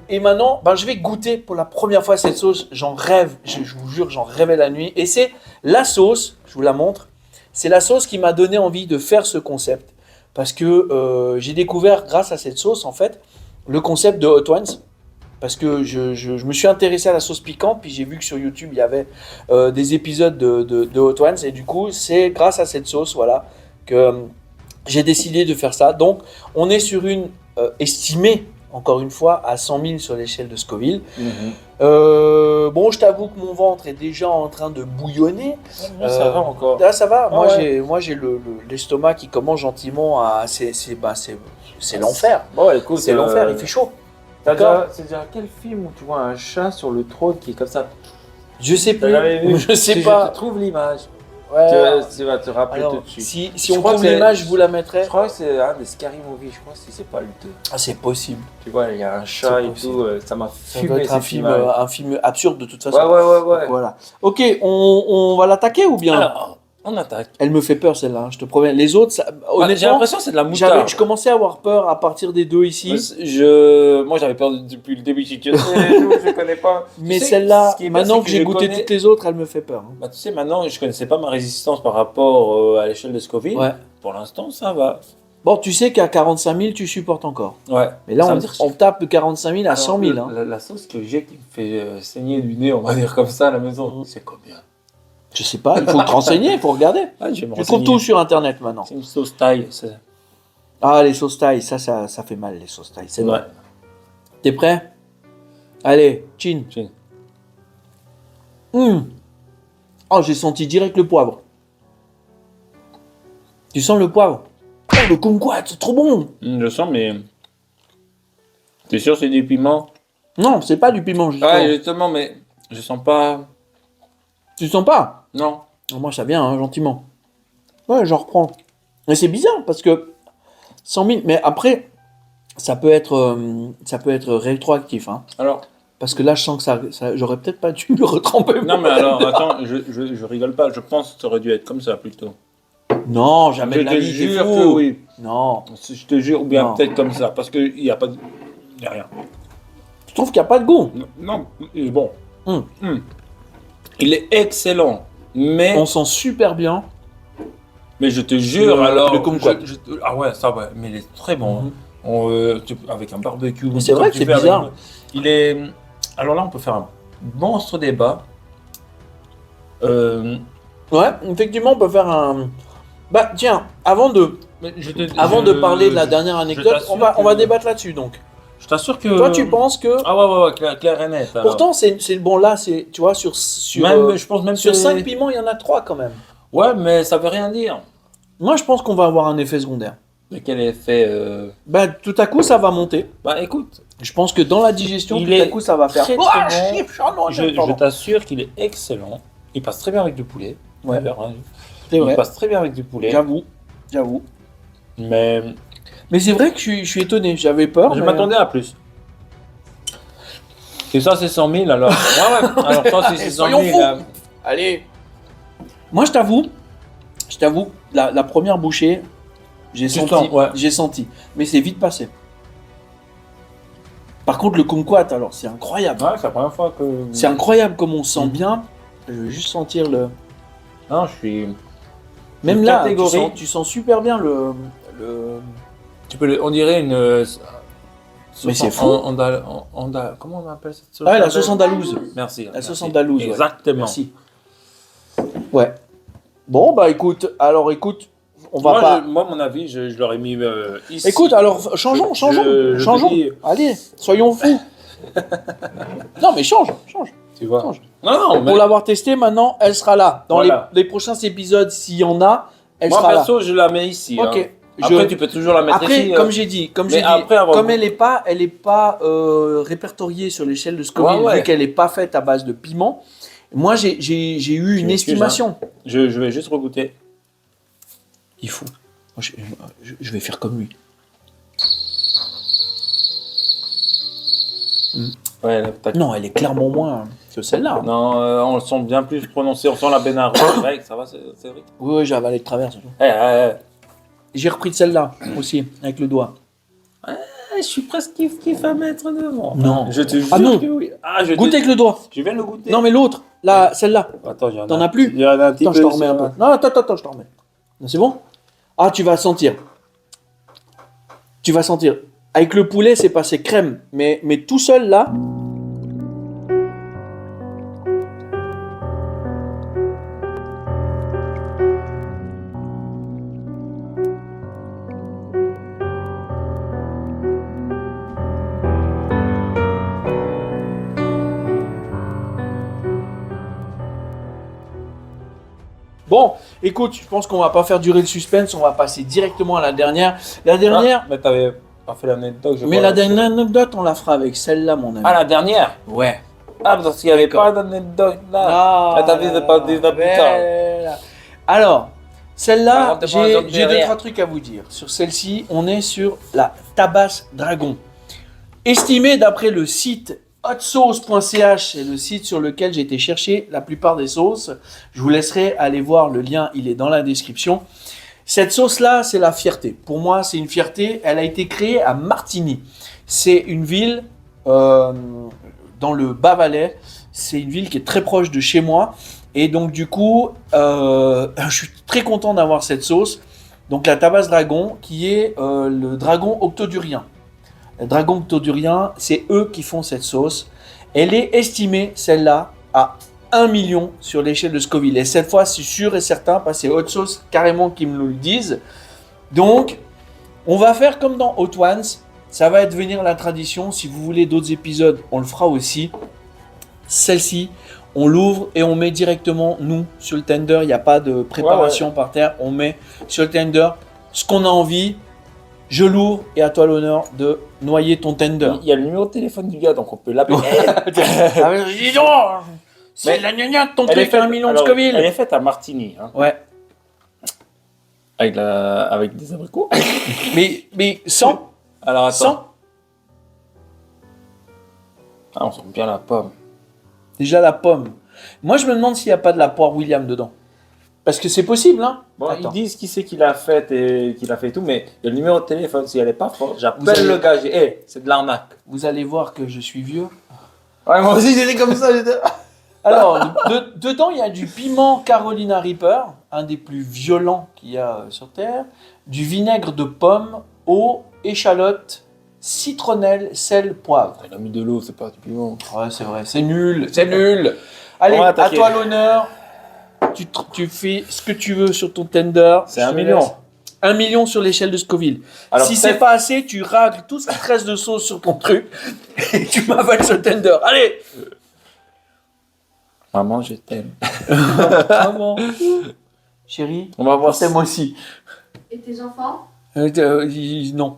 Et maintenant, ben, je vais goûter pour la première fois cette sauce. J'en rêve, je vous jure, j'en rêvais la nuit. Et c'est la sauce, je vous la montre. C'est la sauce qui m'a donné envie de faire ce concept. Parce que j'ai découvert, grâce à cette sauce, en fait, le concept de Hot Ones. Parce que je me suis intéressé à la sauce piquante, puis j'ai vu que sur YouTube, il y avait des épisodes de Hot Ones. Et du coup, c'est grâce à cette sauce, voilà, que j'ai décidé de faire ça. Donc, on est sur une estimée, encore une fois, à 100 000 sur l'échelle de Scoville. Bon, je t'avoue que mon ventre est déjà en train de bouillonner. Ça va encore. Là, ça va. Ah ouais. Moi, j'ai l'estomac qui commence gentiment à... C'est l'enfer. Bon, écoute, C'est l'enfer, il fait chaud. C'est déjà quel film où tu vois un chat sur le trône qui est comme ça? Je sais plus. Vu. Je sais Si pas. je te trouve l'image, Ouais. tu vas te rappeler Alors, tout de suite. si Je on crois trouve que c'est- l'image, je vous la mettrai. Je crois que c'est un des Scary Movie, je crois si c'est pas le 2. Ah, c'est possible. Tu vois, il y a un chat et possible. tout, ça m'a Ça doit fumé être cette image. un film absurde de toute façon. Ouais. Voilà. Ok, on va l'attaquer ou bien? Alors, on attaque. Elle me fait peur celle-là, hein, je te promets. Les autres, ça, J'ai honnêtement, l'impression que c'est de la moutarde. je commençais à avoir peur à partir des deux ici. Moi j'avais peur depuis le début, je connais pas. Mais Tu sais, celle-là, ce qui est bien, maintenant c'est que j'ai je goûté connais- toutes les autres, elle me fait peur. Hein. Bah, tu sais, maintenant je connaissais pas ma résistance par rapport à l'échelle de Scoville. Ouais. Pour l'instant, ça va. Bon, tu sais qu'à 45 000, tu supportes encore. Ouais. Mais là, Ça on, veut dire que on tape de 45 000 à 100 000. Hein. La sauce que j'ai qui me fait saigner du nez, on va dire comme ça à la maison, c'est combien? Je sais pas, il faut te renseigner, il faut regarder. Ah, je vais me Tu trouves renseigner. tout sur Internet maintenant. C'est une sauce taille. Ah, les sauces thaï, ça fait mal, les sauces thaï, c'est vrai. Ouais. T'es prêt? Allez, chin. Chin. Oh, j'ai senti direct le poivre. Tu sens le poivre? Oh, le kumquat, c'est trop bon. Je sens, mais. T'es sûr que c'est du piment? Non, c'est pas du piment, justement. Ouais, justement, mais je sens pas. Tu sens pas? Non. On mange ça bien, hein, gentiment. Ouais, j'en reprends. Mais c'est bizarre, parce que 100 000... Mais après, ça peut être rétroactif, hein. Alors. Parce que là, je sens que ça j'aurais peut-être pas dû me retremper. Non, mais alors, attends, je rigole pas. Je pense que ça aurait dû être comme ça plutôt. Non, jamais Je de la te vie, t'es jure fou. que oui. Non. Je te jure, ou bien Non. peut-être comme ça. Parce qu'il n'y a pas de. Il n'y a rien. Tu trouves qu'il n'y a pas de goût? Non, bon. Hum. Il est excellent. Mais, On sent super bien. mais je te jure, alors. le kumquat. Ah ouais, ça va. Mais il est très bon. Mhm. Avec un barbecue. Mais c'est comme vrai que tu c'est fais avec- bizarre. Il est. Alors là, on peut faire un monstre débat. Ouais, effectivement, on peut faire un... Bah tiens, avant de parler de la dernière anecdote, t'assure on va que- débattre là-dessus donc. Je t'assure que. Toi, tu penses que... Ah ouais, clair et net. alors. Pourtant, c'est bon là, c'est tu vois sur même, je pense même sur que- 5 piments, il y en a 3 quand même. Ouais, mais ça veut rien dire. Moi, je pense qu'on va avoir un effet secondaire. Mais quel effet Bah tout à coup, ça va monter. Bah écoute, Je pense que dans la digestion, Il tout à est coup, ça va faire. très, Ouah, très bon. chiffre, oh non, je pardon. t'assure qu'il est excellent. Il passe très bien avec du poulet. Ouais. D'ailleurs, hein. C'est Il vrai. passe très bien avec du poulet. J'avoue. Mais Mais c'est vrai que je suis étonné. J'avais peur. je mais- m'attendais à plus. Et ça, c'est 100 000 alors. Ouais. Alors ça, c'est 100 Soyons 000. fous. là. Allez. Moi, je t'avoue, la première bouchée, j'ai Tu senti, sens, ouais. j'ai senti, mais c'est vite passé. Par contre, le kumquat, alors, c'est incroyable. Ouais, c'est la première fois que. C'est incroyable comme on sent Mhm. bien. Je veux juste sentir le. Non, je suis. Même Une là, catégorie. tu sens super bien le. On dirait une. Mais c'est fou. Comment on appelle cette sauce? Ah, la sauce andalouse. Merci. La sauce andalouse. Ouais. Exactement. Merci. Ouais. Bon, bah écoute, on va Moi, pas. moi, mon avis, je l'aurais mis ici. Écoute, alors changeons. je te dis- Allez, soyons fous. Non, mais change. Tu vois. Change. Non, mais Pour l'avoir testé, maintenant, elle sera là. Dans Voilà. les prochains épisodes, s'il y en a, elle moi, sera là. perso, je la mets ici. Ok. Hein. Après, tu peux toujours la mettre Après, ici. comme j'ai dit, Mais après avoir- comme elle est pas répertoriée sur l'échelle de Scoville, Ouais. vu qu'elle est pas faite à base de piment, moi j'ai eu une m'excuses, estimation. Je vais juste regoûter. Il faut. Moi, je vais faire comme lui. Ouais, là, Non, elle est clairement moins que celle-là. Non, on le sent bien plus prononcé. On sent la bénarde. Greg, ça va, c'est vrai. Oui, j'ai avalé de travers. surtout. Eh, J'ai repris de celle-là aussi, avec le doigt. je suis presque kiff à mettre devant. Non. Je te jure Ah non. que oui. Ah, je Goûtez avec le doigt. Je viens de le goûter. Non, mais l'autre, là, celle-là. Attends, il y en a. T'en as plus? Il y en a un petit Attends, je peu. t'en remets un peu. Non, attends, je t'en remets. Non, c'est bon? Ah, tu vas sentir. Tu vas sentir. Avec le poulet, c'est passé crème. Mais tout seul, là. Bon, écoute, je pense qu'on va pas faire durer le suspense, on va passer directement à la dernière. La dernière, Mais t'avais pas fait l'anecdote, je mais crois. la dernière anecdote, on la fera avec celle-là, mon ami. Ah, la dernière? Ouais. Ah, parce qu'il n'y avait D'accord. pas d'anecdote là. Ah, t'as vu, c'est pas des plus tard. belle. Alors, celle-là, Par contre, t'es pas un j'ai deux, derrière. trois trucs à vous dire. Sur celle-ci, on est sur la Tabasse Dragon. Estimée d'après le site hotsauce.ch, c'est le site sur lequel j'ai été chercher la plupart des sauces. Je vous laisserai aller voir le lien, il est dans la description. Cette sauce-là, c'est la fierté. Pour moi, c'est une fierté. Elle a été créée à Martigny. C'est une ville dans le Bas-Valais. C'est une ville qui est très proche de chez moi. Et donc, du coup, je suis très content d'avoir cette sauce. Donc, la Tabasse Dragon, qui est le dragon octodurien. Le dragon octodurien, c'est eux qui font cette sauce. Elle est estimée, celle-là, à 1 million sur l'échelle de Scoville. Et cette fois, c'est sûr et certain, parce que c'est Hot Sauce carrément qui me le disent. Donc, on va faire comme dans Hot Ones. Ça va devenir la tradition. Si vous voulez d'autres épisodes, on le fera aussi. Celle-ci, on l'ouvre et on met directement, nous, sur le tender. Il n'y a pas de préparation par terre. On met sur le tender ce qu'on a envie. Je l'ouvre et à toi l'honneur de noyer ton tender. Il y a le numéro de téléphone du gars, donc on peut l'appeler. Ah, mais dis donc, c'est Mais la gnagna ton Elle est truc fait faite- 1 million de alors, Scoville. Elle est faite à Martigny, hein, Ouais, avec des abricots. mais sans, Alors attends. sans. Ah, on sent bien la pomme. Déjà la pomme. Moi je me demande s'il n'y a pas de la poire William dedans. Parce que c'est possible, hein. Bon, Attends. ils disent qui c'est qui l'a fait et qui l'a fait et tout, mais il y a le numéro de téléphone. Si elle est pas forte, Vous j'appelle avez- le gars. C'est de l'arnaque. Vous allez voir que je suis vieux. Ouais, moi aussi j'étais comme ça. Alors, dedans, il y a du piment Carolina Reaper, un des plus violents qu'il y a sur Terre, du vinaigre de pomme, eau, échalote, citronnelle, sel, poivre. Il a mis de l'eau, c'est pas du piment. Ouais, c'est vrai, c'est nul, c'est nul. Allez, On va à attaquer. toi l'honneur. Tu fais ce que tu veux sur ton tender. C'est Je 1 te million. laisse. 1 million sur l'échelle de Scoville. Alors, Si c'est peut-être- pas assez, tu ragles tout ce qui te reste de sauce sur ton truc et tu m'avales ce tender. Allez. Maman, je t'aime. Maman. Chérie, On va voir c'est moi aussi. Et tes enfants? Non.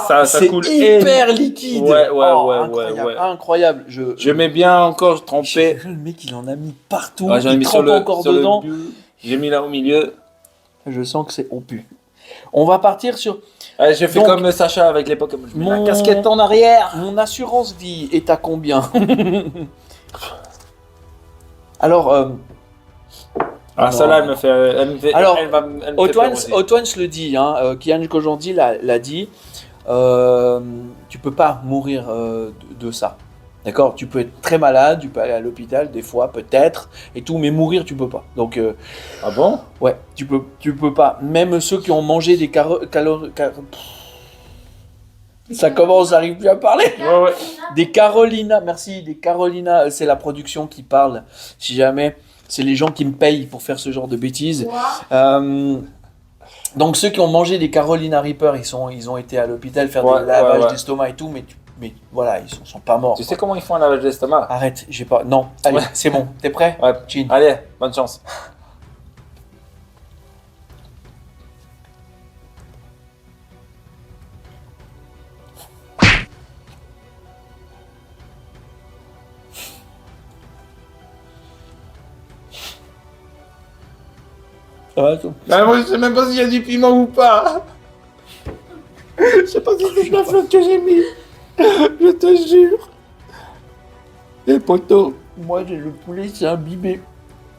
Ça C'est coule. hyper liquide. Ouais, incroyable, ouais. incroyable. Je mets bien encore trempé. Le mec, il en a mis partout. Ouais, j'en ai il mis sur trempe le encore sur le dedans. but. J'ai mis là au milieu. Je sens que c'est on pue. On va partir sur Ouais, j'ai fait Donc, comme Sacha avec les Pokémon. Je mets mon- la casquette en arrière. mon assurance vie est à combien. Alors, Ah, Non. celle-là, elle me fait. Alors, elle me fait Hot peur Ones, aussi. Hot Ones le dit, hein, Kian Kojandi l'a dit, tu peux pas mourir de ça. D'accord? Tu peux être très malade, tu peux aller à l'hôpital des fois, peut-être, et tout, mais mourir, tu peux pas. Donc, Ah bon? ouais, tu peux pas. Même ceux qui ont mangé des calories. Ça commence, j'arrive plus à parler. Ouais, ouais. Des Carolina, merci, des Carolina, c'est la production qui parle. Si jamais, c'est les gens qui me payent pour faire ce genre de bêtises. Donc ceux qui ont mangé des Carolina Reaper, ils ont été à l'hôpital faire Ouais, des lavages ouais. d'estomac et tout, mais voilà, ils sont pas morts. Tu sais comment ils font un lavage d'estomac? Arrête, j'ai pas. Non, allez, Ouais. c'est bon. T'es prêt? Ouais. Chin. Allez, bonne chance. Ça va, tout. Ah, moi, je sais même pas s'il y a du piment ou pas. Je sais pas si c'est de la flotte que j'ai mis. Je te jure. Et poteau. Moi, j'ai le poulet, c'est imbibé.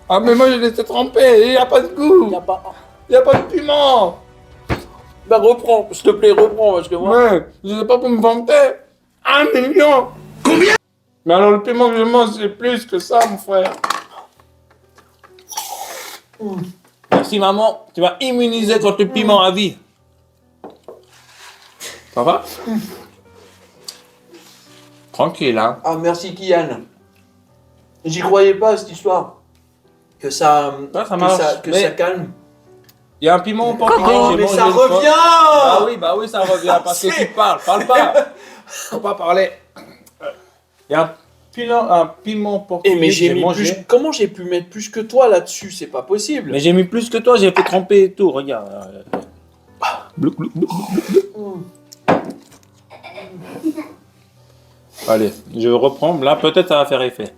Ah, mais moi, je l'ai laissé tremper. Il n'y a pas de goût. Y a pas. Il n'y a pas de piment. Bah reprends, s'il te plaît, reprends parce que moi. Ouais, je sais pas pour me vanter. 1 million. Combien? Mais alors, le piment que je mange, c'est plus que ça, mon frère. Merci, maman. Tu vas immuniser contre le piment à vie. Ça va? Tranquille, hein. Ah merci Kian. J'y croyais pas à cette histoire. Que ça. Ouais, ça que marche. ça, que Mais- ça calme. Il y a un piment au portugais Oh, que j'ai mais mangé ça une fois. revient! Bah oui, ça revient parce que tu parles pas. Faut pas parler. Il y a un piment portugais Eh mais que j'ai mis mangé. plus. Comment j'ai pu mettre plus que toi là-dessus? C'est pas possible. Mais j'ai mis plus que toi, j'ai fait tremper et tout, regarde. Blouc, blouc, blouc. Allez, je reprends. Là, peut-être ça va faire effet.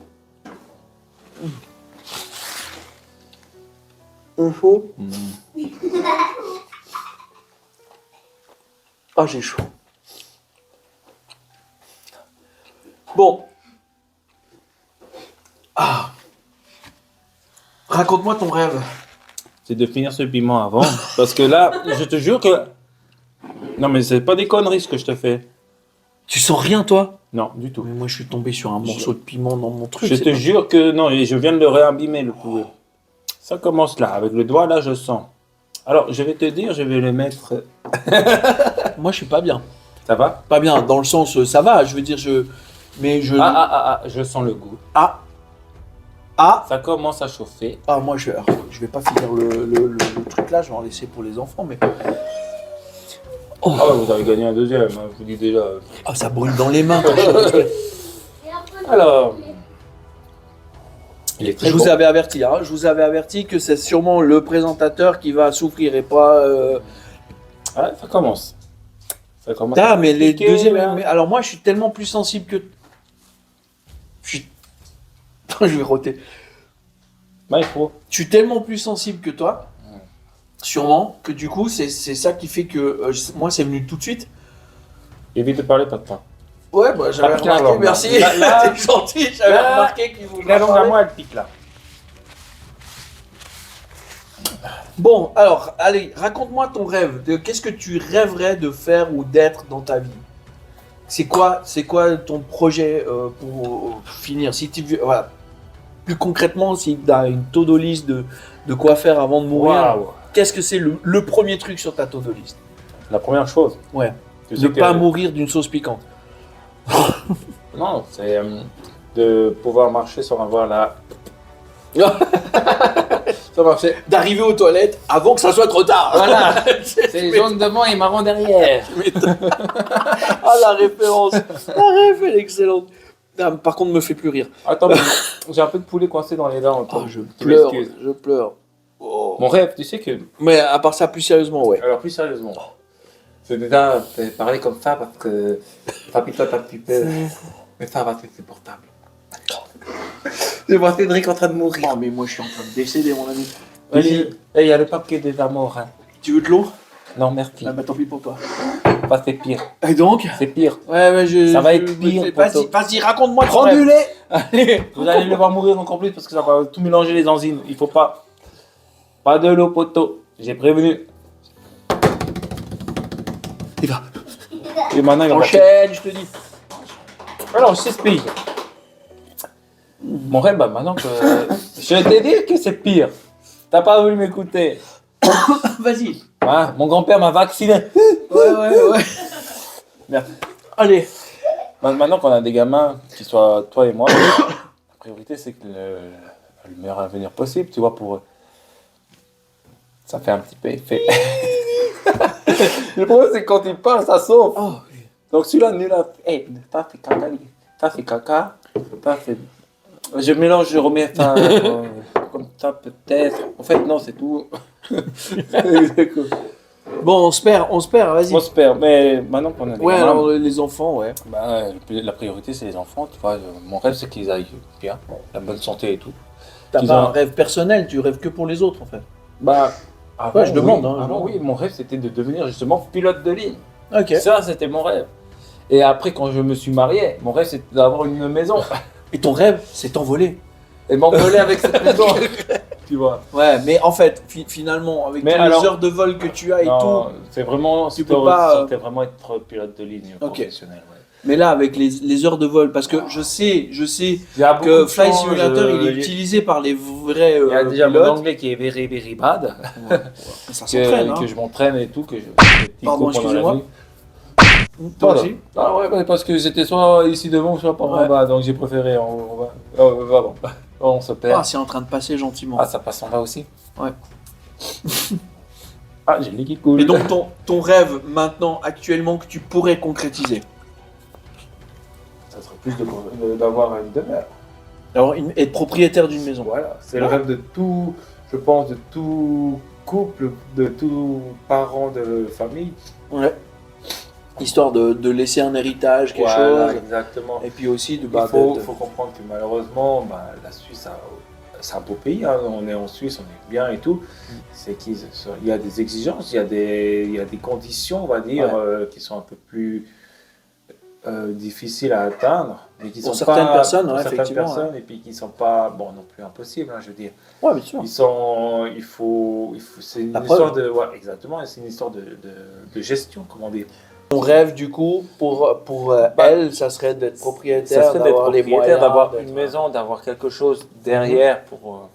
Chaud. Ah j'ai chaud. Bon. Ah. Raconte-moi ton rêve. C'est de finir ce piment avant. Parce que là, je te jure que. Non, mais c'est pas des conneries ce que je te fais. Tu sens rien toi? Non, du tout. Mais moi je suis tombé sur un morceau de piment dans mon truc. Je c'est te pas- jure que non, et je viens de le réabîmer le poulet. Ça commence là, avec le doigt là, je sens. Alors, je vais te dire, je vais le mettre. Moi je suis pas bien. Ça va? Pas bien, dans le sens ça va, je veux dire mais je. Je sens le goût. Ah, Ça commence à chauffer. moi je vais pas finir le truc là, je vais en laisser pour les enfants, mais. Ah ouais, vous avez gagné un deuxième, hein, je vous dis déjà. Ah ça brûle dans les mains. Alors, il est très Je vous bon. avais averti, hein, je vous avais averti que c'est sûrement le présentateur qui va souffrir et pas. Ah, ça commence. Ça commence. Ah à mais les piquer, deuxièmes. là. Mais alors moi je suis tellement plus sensible que. Je vais roter. Bah, il faut. Je suis tellement plus sensible que toi, sûrement, que du coup c'est ça qui fait que moi c'est venu tout de suite. Évite de parler, pas de temps. Ouais, bah j'avais Ah, putain, remarqué, alors, merci. là- T'es gentil, j'avais là- remarqué qu'il voulait La langue à parler. moi, elle pique là. Bon, alors, allez, raconte-moi ton rêve. Qu'est-ce que tu rêverais de faire ou d'être dans ta vie? C'est quoi ton projet pour finir? Si tu voilà, plus concrètement, si tu as une to-do list de quoi faire avant de mourir, Waouh. qu'est-ce que c'est le premier truc sur ta to-do list? La première chose. Ouais. Tu Ne sais que- pas mourir d'une sauce piquante. Non, c'est de pouvoir marcher sans avoir la. Sans marcher. D'arriver aux toilettes avant que ça soit trop tard. Voilà. C'est C'est jaune devant et marron derrière. Ah, la référence. La ref, elle est excellente. Ah, par contre, me fait plus rire. Attends, mais j'ai un peu de poulet coincé dans les dents. Oh, je Tu pleure, m'excuses. je pleure. Oh. Mon rêve, tu sais que. Mais à part ça, plus sérieusement, ouais. Alors, plus sérieusement. C'est déjà parler comme ça parce que ça picote un petit peu. Mais ça va, c'est supportable. Je vois Cédric en train de mourir. Oh, mais moi, je suis en train de décéder, mon ami. Vas-y. Et il y a le papier des amours. Hein. Tu veux de l'eau? Non, merci. Ah, bah tant pis pour toi. Pas c'est pire. Et donc? C'est pire. Ouais, Ça va être pire, Vas-y, poto. vas-y, raconte-moi ton Prends rêve. du lait. Allez. Vous allez le voir mourir encore plus parce que ça va tout mélanger les enzymes. Il faut pas. Pas de l'eau, poteau. J'ai prévenu. Il va. Et maintenant, il va Enchaîne, je te dis. Alors, je t'explique. Mon rêve, bah, maintenant que. Je t'ai dit que c'est pire. T'as pas voulu m'écouter. Vas-y. Hein, mon grand-père m'a vacciné. Ouais. Merci. Allez. Maintenant qu'on a des gamins, qui soient toi et moi, la priorité c'est que le meilleur avenir possible, tu vois, pour eux. Ça fait un petit peu effet. Le problème c'est que quand ils parlent, ça sauve. Oh, Donc celui-là, nul à... Hey, t'as fait caca, lui. T'as fait caca. T'as fait... Je mélange, je remets ça comme ça peut-être. En fait, non, c'est tout. bon, on se perd, vas-y. On se perd, mais maintenant qu'on a des Ouais, gamins, alors les enfants, ouais. bah, la priorité c'est les enfants, tu vois. Mon rêve c'est qu'ils aillent bien, la bonne santé et tout. T'as Qu'ils pas ont- un rêve personnel, tu rêves que pour les autres en fait. Bah, avant, Ouais, je demande, oui, hein, je avant, demande. oui, mon rêve c'était de devenir justement pilote de ligne. Ok. Ça, c'était mon rêve. Et après, quand je me suis marié, mon rêve c'était d'avoir une maison Et ton rêve, c'est t'envoler. et m'envoler avec cette maison. Tu vois. Ouais, mais en fait, finalement, avec Mais toutes alors- les heures de vol que tu as et Non, tout, c'est vraiment, tu peux pas, c'était vraiment être pilote de ligne professionnel. Ouais. mais là, avec les heures de vol, parce que je sais Il y a beaucoup que de Flight changes, Simulator, il est il y a- utilisé par les vrais Il y a déjà mon pilotes. anglais qui est very very bad, Ça s'entraîne, hein. que je m'entraîne et tout, que je Pardon, cours pendant la excusez-moi. nuit. Toi Voilà. aussi. Ah ouais, ouais, parce que j'étais soit ici devant, soit par Ouais. en bas, donc j'ai préféré en bas. Vraiment. On se perd. Ah, c'est en train de passer gentiment. Ah, ça passe en bas aussi. Ouais. Ah, j'ai le nez qui coule. Et donc ton rêve maintenant, actuellement, que tu pourrais concrétiser. ça serait plus d'avoir une demeure. Alors, être propriétaire d'une maison. Voilà, c'est Ouais. le rêve de tout, je pense, de tout couple, de tout parent de famille. Ouais. Histoire de laisser un héritage, quelque Voilà, chose. exactement. Et puis aussi de Il bah, faut d'être- comprendre que malheureusement, bah, la Suisse, c'est un beau pays. Hein. On est en Suisse, on est bien et tout. C'est qu'il y a des exigences, il y a des conditions, on va dire, qui sont un peu plus difficiles à atteindre. Mais qui Pour sont certaines pas, personnes, pour ouais, certaines effectivement, personnes, et puis qui ne sont pas, bon, non plus impossibles, hein, je veux dire. Ouais, bien sûr. C'est une La histoire preuve. de, ouais, exactement, c'est une histoire de gestion, comment dire. Mon rêve, du coup, pour elle, ça serait d'être propriétaire, Ça serait d'être d'avoir les propriétaire, moyens, d'avoir d'être- une maison, d'avoir quelque chose derrière pour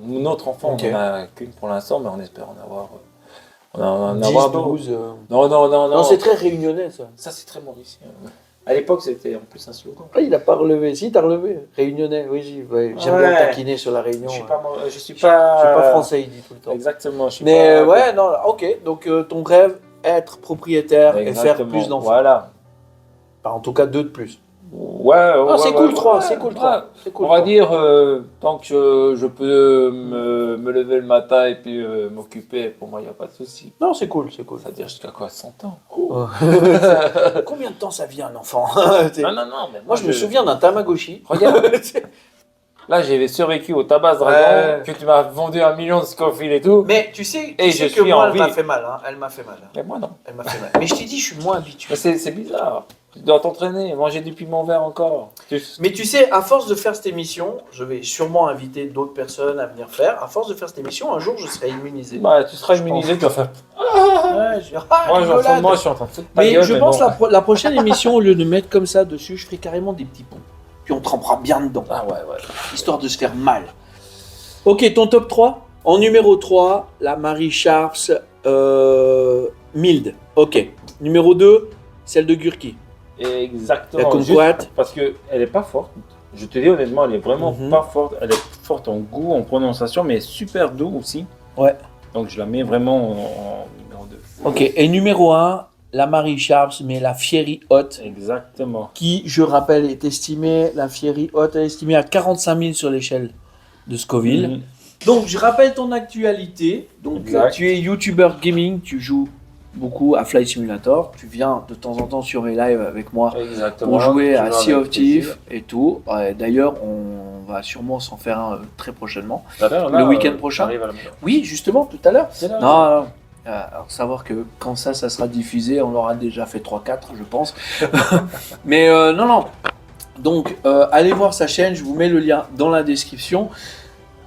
notre enfant. Ok. On n'en a qu'une pour l'instant, mais on espère en avoir. On en 10, avoir d'autres. 12. Non, non, non, Non, non. c'est très réunionnais, ça. Ça, c'est très mauricien. À l'époque, c'était en plus un slogan. Ah, il a pas relevé. Si, t'as relevé. Réunionnais, oui, j'aime Ouais. bien taquiner sur la Réunion. Je suis ouais. pas, je suis Je suis pas, pas français, il dit tout le temps. Exactement. Je suis Mais pas- ouais, non, ok. Donc ton rêve, être propriétaire et faire Exactement. plus d'enfants. Voilà. Enfin, en tout cas, 2 de plus. Ouais, Ah, c'est cool, 3. ouais, C'est cool, ouais. 3. C'est cool. On va 3. dire, tant que je peux me lever le matin et puis m'occuper, pour moi, il n'y a pas de souci. Non, c'est cool, c'est cool. C'est-à-dire jusqu'à quoi, 100 ans? Combien de temps ça vit un enfant? Non, non, non, mais Moi, je me souviens d'un Tamagotchi. Regarde, là, j'ai survécu au tabac dragon, Ouais. que tu m'as vendu 1 million de Scofield et tout. Mais tu sais, Et tu sais je que suis moi, en elle m'a vie. fait mal. Hein. Elle m'a fait mal. Mais moi, non. Elle m'a fait mal. Mais je t'ai dit, je suis moins habitué. Mais c'est bizarre. Tu dois t'entraîner, manger du piment vert encore. Mais tu sais, à force de faire cette émission, je vais sûrement inviter d'autres personnes à venir faire. À force de faire cette émission, un jour, je serai immunisé. Bah, tu seras Je immunisé, tu vas faire. Ouais, je vais Moi, rigolade. moi, je suis en train de foutre ta Mais gueule, je pense bon. la prochaine émission, au lieu de mettre comme ça dessus, je ferai carrément des petits ponts. Puis on trempera bien dedans, Ah ouais, ouais. histoire de se faire mal. Ok, ton top 3. En numéro 3, la Marie Sharps Mild. Ok. Numéro 2, celle de Gurki. Exactement. La Juste kumquat. parce qu'elle n'est pas forte. Je te dis honnêtement, elle est vraiment Mhm. pas forte. Elle est forte en goût, en prononciation, mais super doux aussi. Ouais. Donc je la mets vraiment en numéro 2. Ok, et numéro 1, la Marie Sharps, mais la Fiery Hot, Exactement. qui, je rappelle, est estimée, la Fiery Hot est estimée à 45 000 sur l'échelle de Scoville. Mhm. Donc, je rappelle ton actualité. Donc, Exact. tu es YouTuber gaming, tu joues beaucoup à Flight Simulator. Tu viens de temps en temps sur mes lives avec moi Exactement. pour jouer à Toujours Sea avec of Thieves plaisir. et tout. D'ailleurs, on va sûrement s'en faire un très prochainement. Tout à l'heure, Le là, week-end prochain. j'arrive à la maison. Oui, justement, tout à l'heure. C'est là. Non, non. Alors, savoir que quand ça sera diffusé, on aura déjà fait 3-4, je pense. Mais non, non. Donc, allez voir sa chaîne, je vous mets le lien dans la description.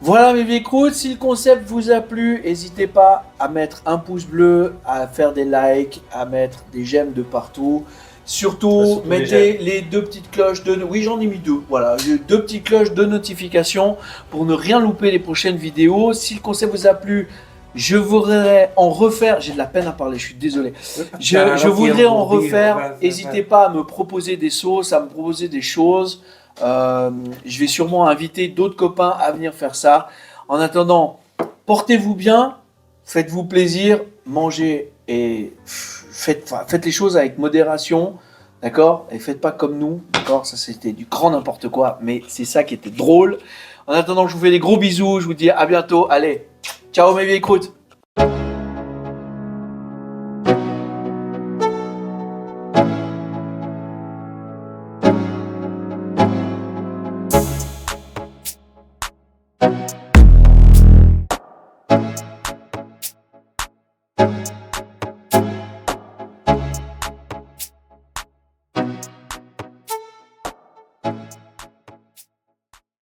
Voilà mes vieilles croûtes, si le concept vous a plu, n'hésitez pas à mettre un pouce bleu, à faire des likes, à mettre des j'aime de partout. Surtout, Surtout les mettez les 2 petites cloches de... Oui, j'en ai mis 2. Voilà, j'ai 2 petites cloches de notification pour ne rien louper les prochaines vidéos. Si le concept vous a plu, Je voudrais en refaire. J'ai de la peine à parler, je suis désolé. Je voudrais en refaire. N'hésitez pas à me proposer des sauces, à me proposer des choses. Je vais sûrement inviter d'autres copains à venir faire ça. En attendant, portez-vous bien, faites-vous plaisir, mangez et faites les choses avec modération. D'accord? Et faites pas comme nous. D'accord? Ça, c'était du grand n'importe quoi. Mais c'est ça qui était drôle. En attendant, je vous fais des gros bisous. Je vous dis à bientôt. Allez, ciao mes vieilles croûtes.